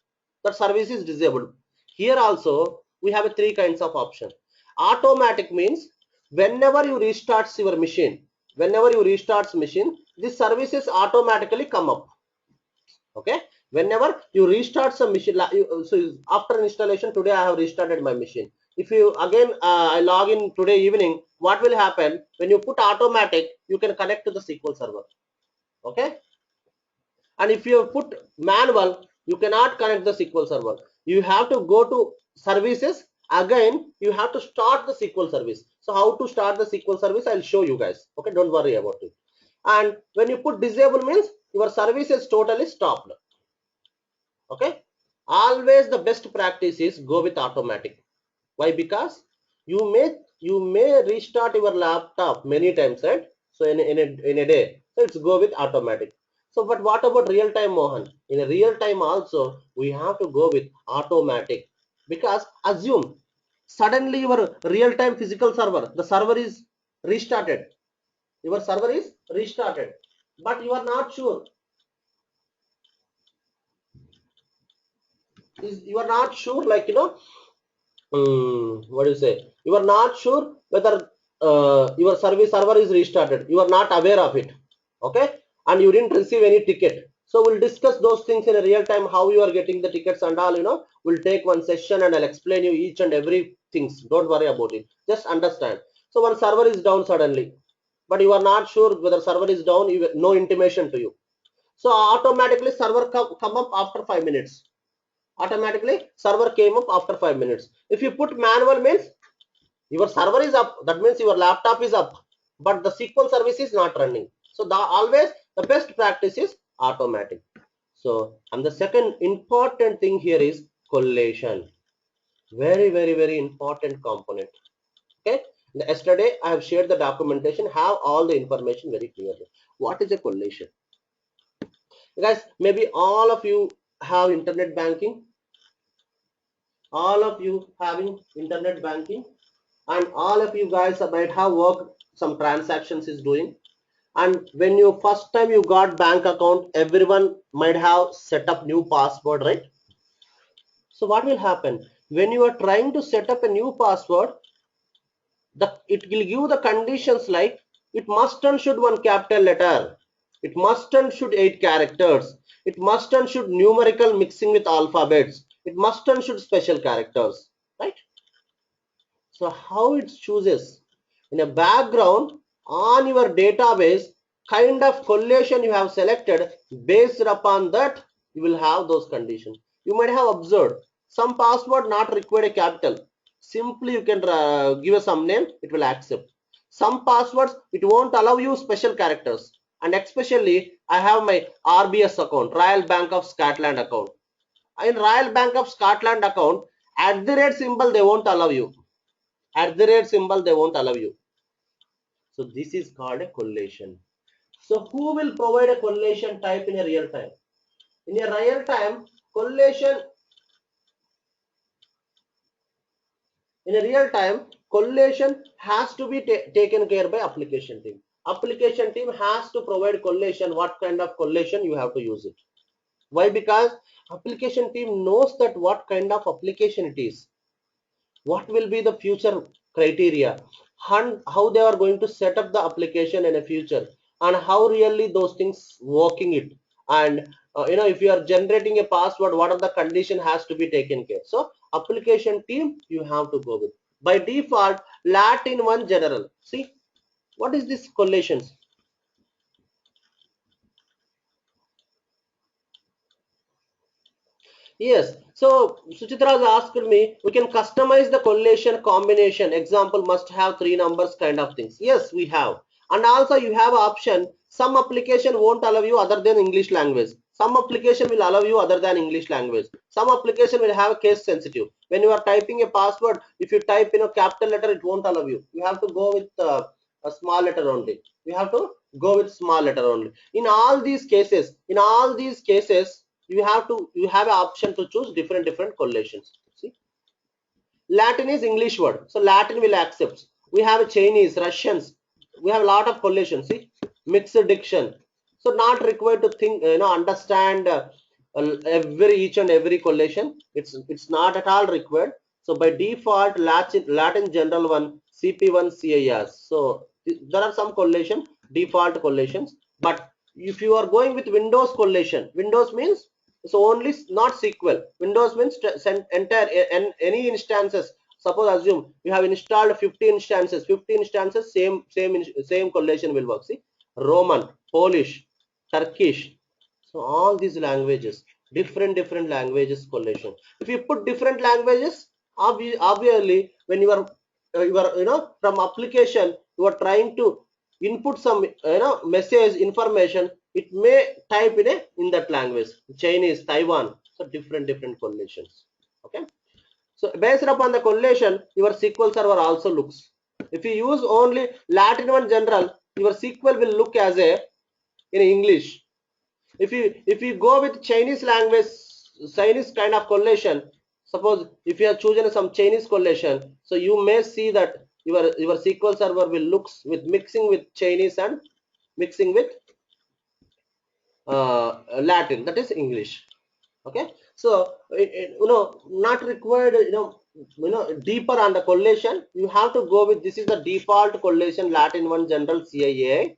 That service is disabled. Here also we have a 3 kinds of option. Automatic means whenever you restart your machine, this services automatically come up. Okay, whenever you restart some machine, so after installation, today I have restarted my machine. if you again I log in today evening, what will happen? When you put automatic, you can connect to the SQL server. Okay, and if you put manual, you cannot connect the SQL server. You have to go to services, again you have to start the SQL service. So how to start the SQL service, I'll show you guys. Okay, don't worry about it. And when you put disable means your service is totally stopped. Okay, always the best practice is go with automatic. Why? Because you may restart your laptop many times, right? So in a day, so it's go with automatic. So but what about real time, Mohan? In a real time also we have to go with automatic, because assume suddenly your real time physical server, the server is restarted, your server is restarted, but you are not sure, you are not sure, like what do you say, you are not sure whether your service server is restarted, you are not aware of it. Okay, and you didn't receive any ticket. So we'll discuss those things in a real time, how you are getting the tickets and all, we'll take one session and I'll explain you each and every things. Don't worry about it, just understand. So one server is down suddenly, but you are not sure whether server is down, no intimation to you. So automatically server come up after 5 minutes. Automatically server came up after 5 minutes. If you put manual means your server is up, that means your laptop is up, but the SQL service is not running. So always the best practice is automatic. So, and the second important thing here is collation. Very, very, very important component. Okay, yesterday I have shared the documentation, have all the information very clearly. What is a collation? Guys, maybe all of you have internet banking, all of you having internet banking, and all of you guys might have worked some transactions is doing. And when you first time you got bank account, everyone might have set up new password, right? So what will happen when you are trying to set up a new password? It will give the conditions like it must and should one capital letter, it must and should 8 characters, it must and should numerical mixing with alphabets, it must and should special characters, right? So how it chooses in a background on your database kind of collation you have selected, based upon that you will have those conditions. You might have observed some password not required a capital, simply you can give some name, it will accept. Some passwords it won't allow you special characters, and especially I have my RBS account, Royal Bank of Scotland account. In Royal Bank of Scotland account, at the rate symbol they won't allow you, at the rate symbol they won't allow you. So this is called a collation. So who will provide a collation type in a real time? In a real time collation, in a real time collation has to be taken care by application team. Application team has to provide collation. What kind of collation you have to use it? Why? Because application team knows that what kind of application it is, what will be the future criteria, and how they are going to set up the application in a future, and how really those things working it. And if you are generating a password, what are the condition has to be taken care. So application team you have to go with. By default Latin one general. See what is this collations? Yes. So Suchitra has asked me, we can customize the collation combination. Example must have 3 numbers kind of things. Yes, we have. And also you have option. Some application won't allow you other than English language. Some application will allow you other than English language. Some application will have case sensitive. When you are typing a password, if you type in a capital letter, it won't allow you. You have to go with a small letter only. You have to go with small letter only. In all these cases, you have an option to choose different collations. See, Latin is English word, so Latin will accept. We have Chinese, Russians, we have a lot of collations. See, mixed diction, so not required to think, understand every each and every collation. It's not at all required. So by default Latin general one, CP1 CIS. So there are some collation, default collations. But if you are going with Windows collation, Windows means so only not SQL. Windows means entire any instances. Suppose assume we have installed 50 instances. 50 instances, same collation will work. See, Roman, Polish, Turkish. So all these languages, different languages collation. If you put different languages, obviously when you are from application, you are trying to input some message information, it may type in that language, Chinese, Taiwan. So different collations. Okay, so based upon the collation, your SQL server also looks. If you use only Latin one general, your SQL will look as a in English. If you go with Chinese language, Chinese kind of collation, suppose if you have chosen some Chinese collation, so you may see that your SQL server will looks with mixing with Chinese and mixing with Latin, that is English. Okay, so not required deeper on the collation. You have to go with, this is the default collation, Latin one general CIAI,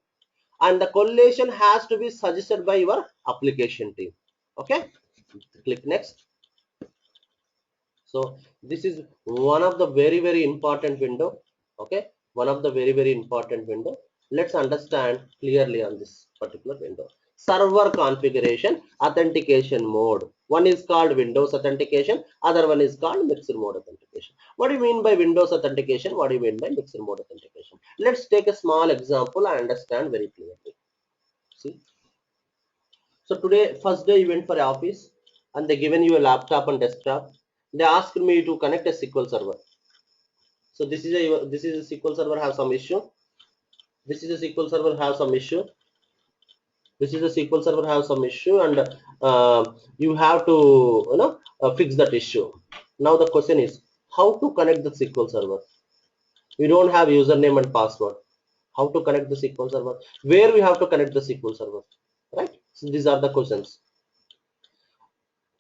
and the collation has to be suggested by your application team. Okay, click next. So this is one of the very important window. Okay, one of the very important window. Let's understand clearly on this particular window. Server configuration, authentication mode. One is called Windows authentication, other one is called mixed mode authentication. What do you mean by Windows authentication? What do you mean by mixed mode authentication? Let's take a small example and understand very clearly. See, so today first day you went for office and they given you a laptop and desktop. They asked me to connect a SQL server. So this is a SQL server have some issue. This is a SQL server have some issue. This is a SQL server have some issue, and you have to fix that issue. Now the question is how to connect the SQL server. We don't have username and password. How to connect the SQL server? Where we have to connect the SQL server? Right. So these are the questions.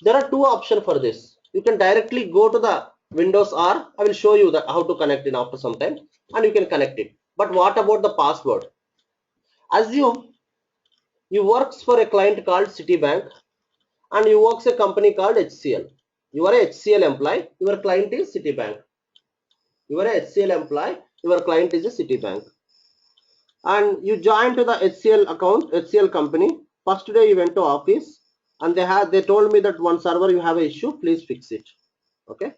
There are two options for this. You can directly go to the Windows, or I will show you that how to connect it after some time, and you can connect it. But what about the password? Assume you works for a client called Citibank and you works a company called HCL. You are a HCL employee, your client is Citibank. You are a HCL employee, your client is a Citibank. And you join to the HCL account, HCL company. First day you went to office and they told me that one server you have an issue, please fix it. Okay.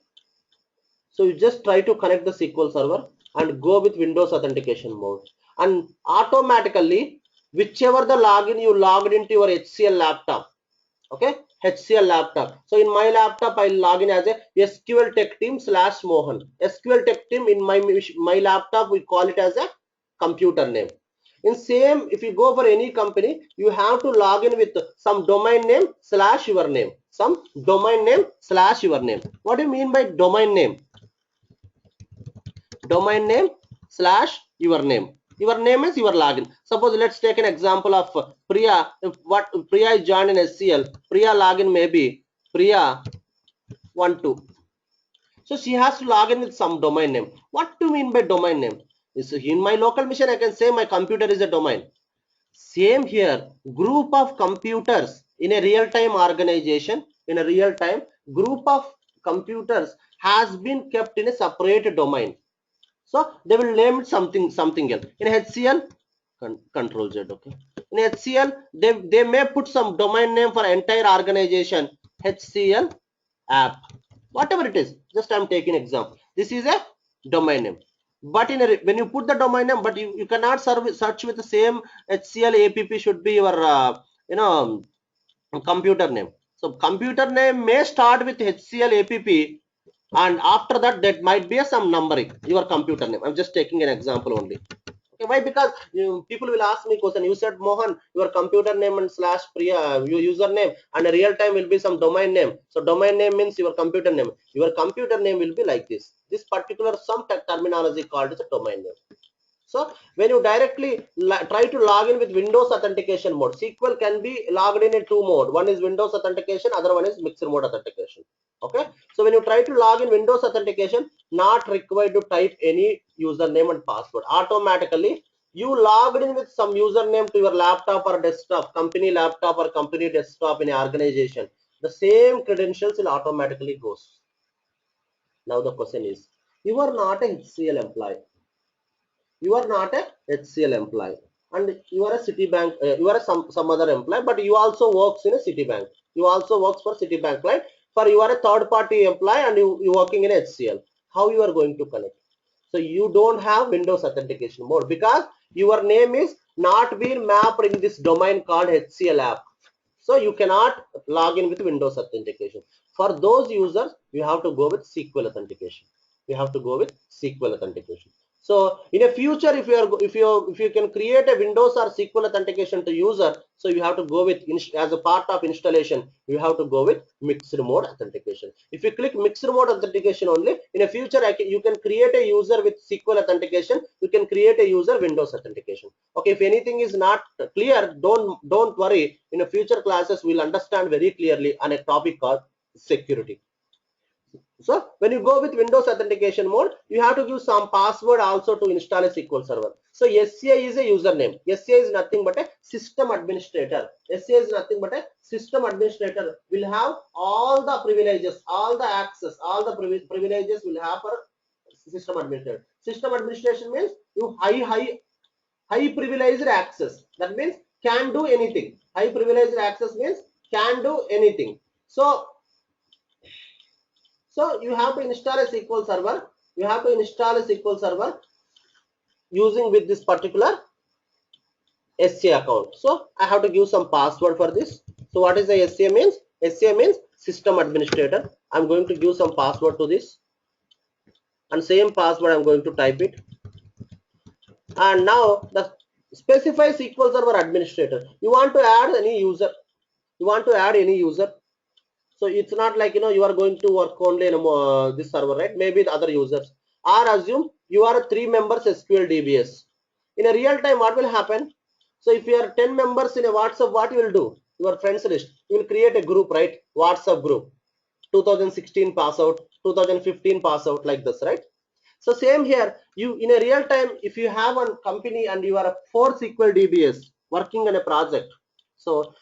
So you just try to connect the SQL server and go with Windows authentication mode, and automatically whichever the login you logged into your HCL laptop. Okay, HCL laptop. So in my laptop I log in as a SQL Tech Team / Mohan. SQL Tech Team in my laptop we call it as a computer name. In same, if you go for any company, you have to log in with some domain name / your name. Some domain name / your name. What do you mean by domain name? Domain name / your name. Your name is your login. Suppose let's take an example of Priya. If Priya is joined in SCL, Priya login may be Priya12. So she has to log in with some domain name. What do you mean by domain name? Is in my local machine I can say my computer is a domain. Same here, group of computers in a real-time organization, in a real-time group of computers has been kept in a separate domain. So they will name it something else. In HCL, Control Z. Okay. In HCL, they may put some domain name for entire organization. HCL app, whatever it is. Just I'm taking example. This is a domain name. But when you put the domain name, but you cannot search with the same HCL app should be your computer name. So computer name may start with HCL app, and after that might be some numbering your computer name. I'm just taking an example only. Okay, why? Because people will ask me question. You said Mohan, your computer name and / Priya, your username, and a real time will be some domain name. So domain name means your computer name. Your computer name will be like this. This particular some terminology called as a domain name. So when you directly try to log in with Windows authentication mode, SQL can be logged in two mode. One is Windows authentication, other one is mixed mode authentication. Okay. So when you try to log in Windows authentication, not required to type any username and password. Automatically you logged in with some username to your laptop or desktop, company laptop or company desktop in an organization. The same credentials will automatically goes. Now the question is, you are not a HCL employee. You are not a HCL employee, and you are a Citibank. You are some other employee, but you also works in a Citibank. You also works for Citibank, right? For you are a third party employee and you working in HCL. How you are going to connect? So you don't have Windows authentication mode because your name is not being mapped in this domain called HCL app. So you cannot log in with Windows authentication. For those users, you have to go with SQL authentication. You have to go with SQL authentication. So in a future, if you can create a Windows or SQL authentication to user, so you have to go with as a part of installation, you have to go with mixed mode authentication. If you click mixed mode authentication only, in a future you can create a user with SQL authentication. You can create a user Windows authentication. Okay, if anything is not clear, don't worry. In a future classes, we'll understand very clearly on a topic called security. So when you go with Windows authentication mode, you have to give some password also to install a SQL server. So SCA is a username. SCA is nothing but a system administrator. SCA is nothing but a system administrator. Will have all the privileges, all the access, all the privileges will have for system administrator. System administration means you high privileged access. That means can do anything. High privileged access means can do anything. So you have to install a SQL server. You have to install a SQL server using with this particular SCA account. So I have to give some password for this. So what is the SCA means? SCA means system administrator. I'm going to give some password to this, and same password I'm going to type it. And now the specify SQL server administrator. You want to add any user. You want to add any user. So it's not like you are going to work only in this server, right? Maybe the other users. Or assume you are 3 members SQL DBS. In a real time, what will happen? So if you are 10 members in a WhatsApp, what you will do? Your friends list. You will create a group, right? WhatsApp group. 2016 pass out, 2015 pass out, like this, right? So same here. You in a real time, if you have one company and you are a 4 SQL DBS working on a project, so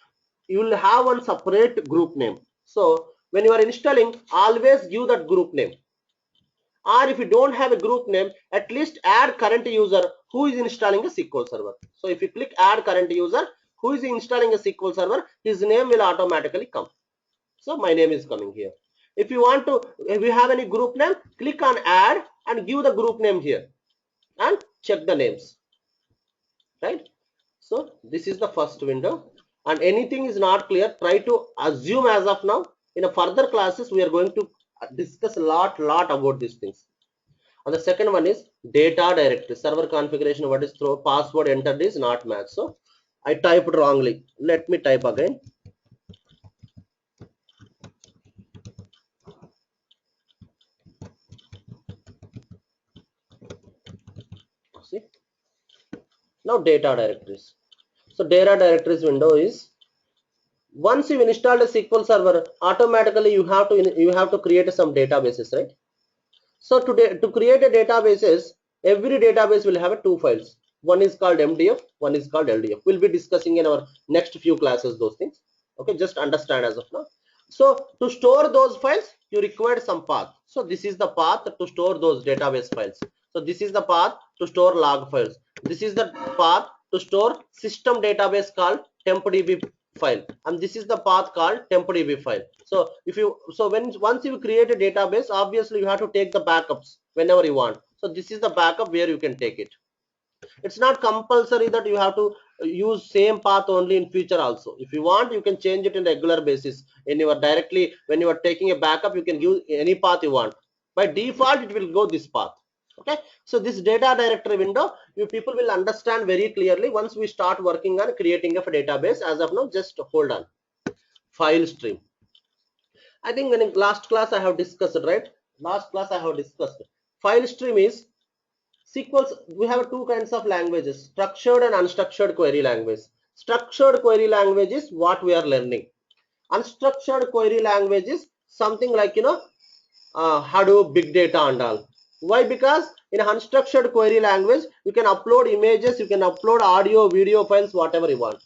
you will have one separate group name. So when you are installing, always give that group name. Or if you don't have a group name, at least add current user who is installing a SQL server. So if you click add current user who is installing a SQL server, his name will automatically come. So my name is coming here. If you want to, if you have any group name, click on add and give the group name here and check the names, right? So this is the first window, and anything is not clear, try to assume as of now. In a further classes, we are going to discuss a lot about these things. And the second one is data directory, server configuration. What is throw password entered is not matched. So I typed wrongly. Let me type again. See, now data directories. So data directories window is, once you install a SQL server, automatically you have to create some databases, right? So today, to create a databases, every database will have two files. One is called MDF, one is called LDF. We'll be discussing in our next few classes those things. Okay, just understand as of now. So to store those files, you require some path. So this is the path to store those database files. So this is the path to store log files. This is the path to store system database called tempdb file, and this is the path called tempdb file. So once you create a database, obviously you have to take the backups whenever you want. So this is the backup where you can take it. It's not compulsory that you have to use same path only in future also. If you want, you can change it in regular basis. And you are directly, when you are taking a backup, you can use any path you want. By default, it will go this path. Okay, so this data directory window, you people will understand very clearly once we start working on creating a database. As of now, just hold on. File stream. I think when in last class I have discussed it, right? Last class I have discussed it. File stream is SQL. We have two kinds of languages: structured and unstructured query language. Structured query language is what we are learning. Unstructured query language is something like Hadoop, big data and all. Why? Because in unstructured query language, you can upload images, you can upload audio, video files, whatever you want.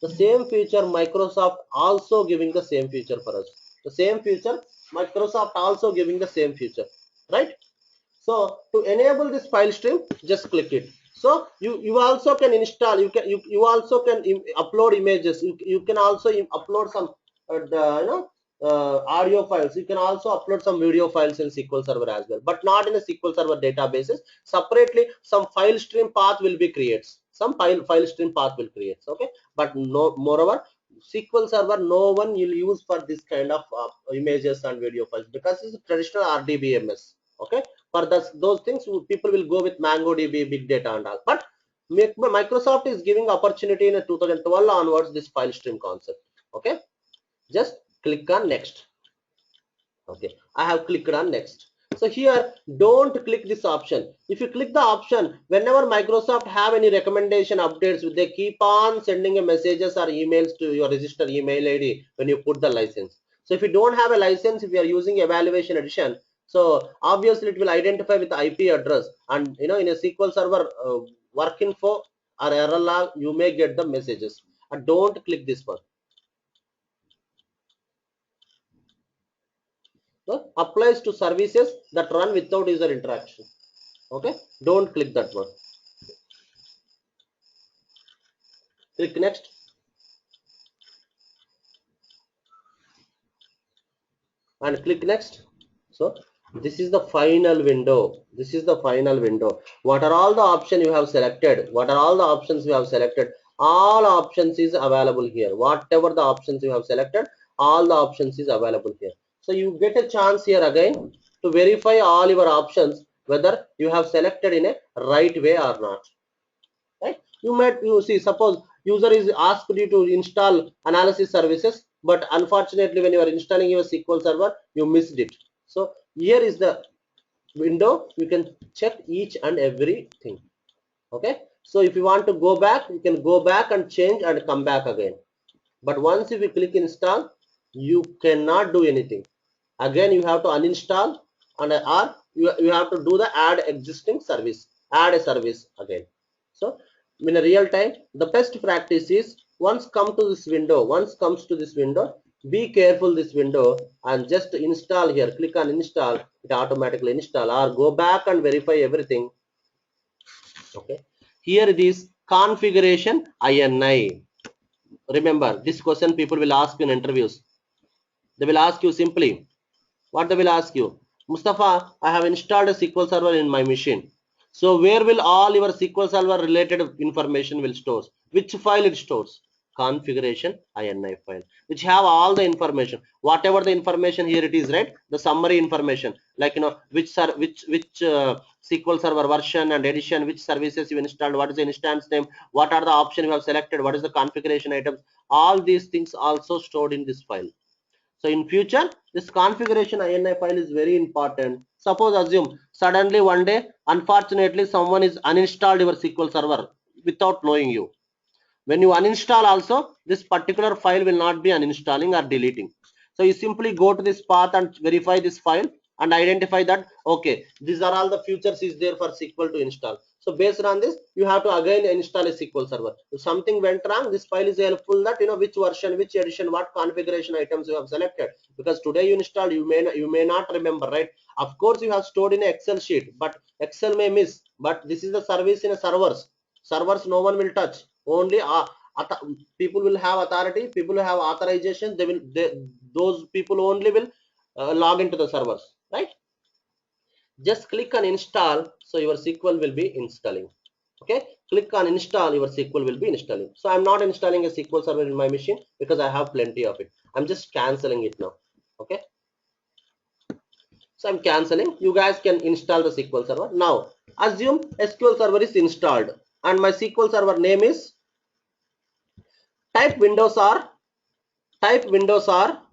The same feature Microsoft also giving the same feature for us. The same feature Microsoft also giving the same feature, right? So to enable this file stream, just click it. So you also can install, you also can upload images, you can also upload some audio files. You can also upload some video files in SQL Server as well, but not in a SQL Server databases. Separately, some file stream path will be created. Some file stream path will create. Okay, but no, moreover, SQL Server no one will use for this kind of images and video files, because it's a traditional RDBMS. Okay, for those things people will go with MongoDB, big data and all. But Microsoft is giving opportunity in 2012 onwards this file stream concept. Okay, just click on next. Okay, I have clicked on next. So here, don't click this option. If you click the option, whenever Microsoft have any recommendation updates, they keep on sending a messages or emails to your registered email ID when you put the license. So if you don't have a license, if you are using evaluation edition, so obviously it will identify with the IP address, and in a SQL Server work info or error log, you may get the messages. And don't click this one. So applies to services that run without user interaction. Okay, don't click that one. Click next and click next. So this is the final window. This is the final window. What are all the options you have selected? What are all the options you have selected? All options is available here. Whatever the options you have selected, all the options is available here. So you get a chance here again to verify all your options, whether you have selected in a right way or not. Right? You see, suppose user is asked you to install analysis services, but unfortunately when you are installing your SQL Server, you missed it. So here is the window. You can check each and everything. Okay, so if you want to go back, you can go back and change and come back again. But once if you click install, you cannot do anything. Again you have to uninstall, and or you have to do the add existing service, add a service again. So in a real time, the best practice is, once comes to this window, be careful this window and just install here. Click on install, it automatically install, or go back and verify everything. Okay, here it is configuration INI. Remember, this question people will ask in interviews. They will ask you simply, what they will ask you, Mustafa, I have installed a SQL Server in my machine. So where will all your SQL Server related information will stores? Which file it stores? Configuration INI file, which have all the information. Whatever the information here it is, right? The summary information, like which SQL Server version and edition, which services you installed, what is the instance name, what are the options you have selected, what is the configuration items. All these things also stored in this file. So in future, this configuration INI file is very important. Suppose assume suddenly one day, unfortunately, someone is uninstalled your SQL Server without knowing you. When you uninstall also, this particular file will not be uninstalling or deleting. So you simply go to this path and verify this file and identify that, okay, these are all the features is there for SQL to install. So based on this, you have to again install a SQL Server. If something went wrong, this file is helpful that which version, which edition, what configuration items you have selected. Because today you installed, you may not remember, right? Of course, you have stored in an Excel sheet, but Excel may miss. But this is the service in a servers. Servers no one will touch. Only people will have authority, people will have authorization. Those people only will log into the servers, right? Just click on install, so your SQL will be installing. Okay, click on install, your SQL will be installing. So I'm not installing a SQL Server in my machine because I have plenty of it. I'm just canceling it now. Okay, so I'm canceling. You guys can install the SQL Server now. Assume SQL Server is installed and my SQL Server name is, type Windows R, type Windows R,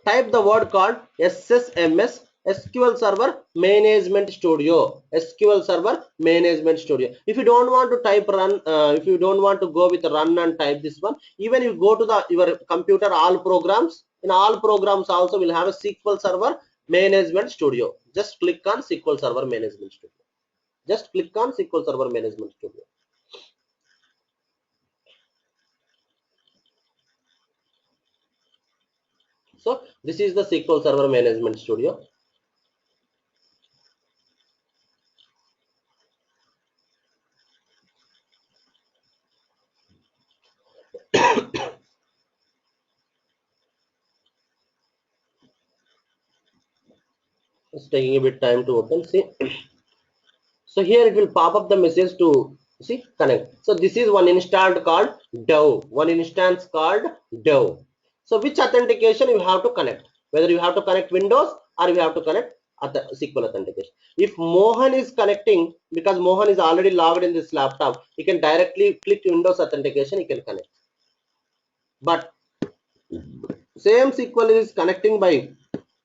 type the word called SSMS, SQL Server Management Studio. SQL Server Management Studio. If you don't want to type run, if you don't want to go with run and type this one, even you go to your computer, all programs, in all programs also will have a SQL Server Management Studio. Just click on SQL Server Management Studio. Just click on SQL Server Management Studio. So this is the SQL Server Management Studio. It's taking a bit time to open. See, so here it will pop up the message to see connect. So this is one installed called dev, one instance called dev. So which authentication you have to connect, whether you have to connect Windows or you have to connect SQL authentication. If Mohan is connecting, because Mohan is already logged in this laptop, he can directly click Windows authentication, he can connect. But same SQL is connecting by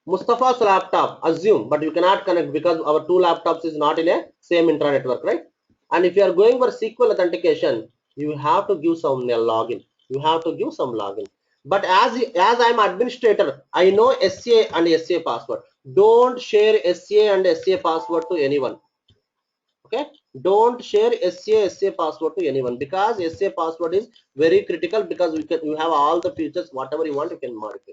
Mustafa's laptop, assume, but you cannot connect because our two laptops is not in a same intra-network, right? And if you are going for SQL authentication, you have to give some login. You have to give some login. But as I'm administrator, I know SCA and SCA password. Don't share SCA and SCA password to anyone. Okay? Don't share SCA password to anyone, because SCA password is very critical, because you have all the features, whatever you want, you can modify.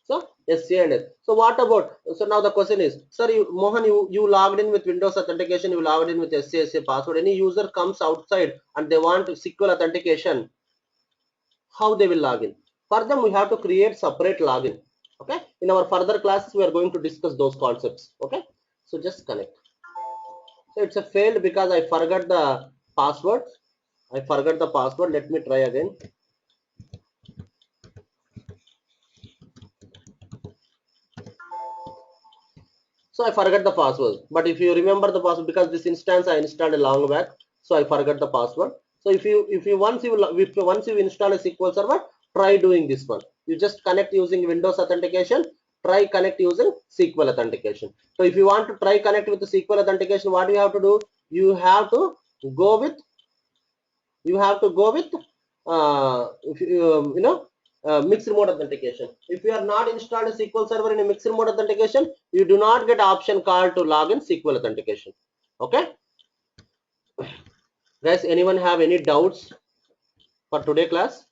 So SCA and S. So what about, so now the question is, sir, Mohan, you logged in with Windows authentication, you logged in with SCA password. Any user comes outside and they want SQL authentication, how they will log in? For them, we have to create separate login. Okay. In our further classes, we are going to discuss those concepts. Okay. So just connect. So it's a failed because I forgot the password. I forgot the password. Let me try again. So I forgot the password. But if you remember the password, because this instance I installed a long back, so I forgot the password. So if you once you install a SQL server, try doing this one. You just connect using Windows authentication. Try connect using SQL authentication. So if you want to try connect with the SQL authentication, what you have to do? You have to go with if mixed mode authentication. If you are not installed a SQL server in a mixed mode authentication, you do not get option called to log in SQL authentication. Okay, guys, anyone have any doubts for today class?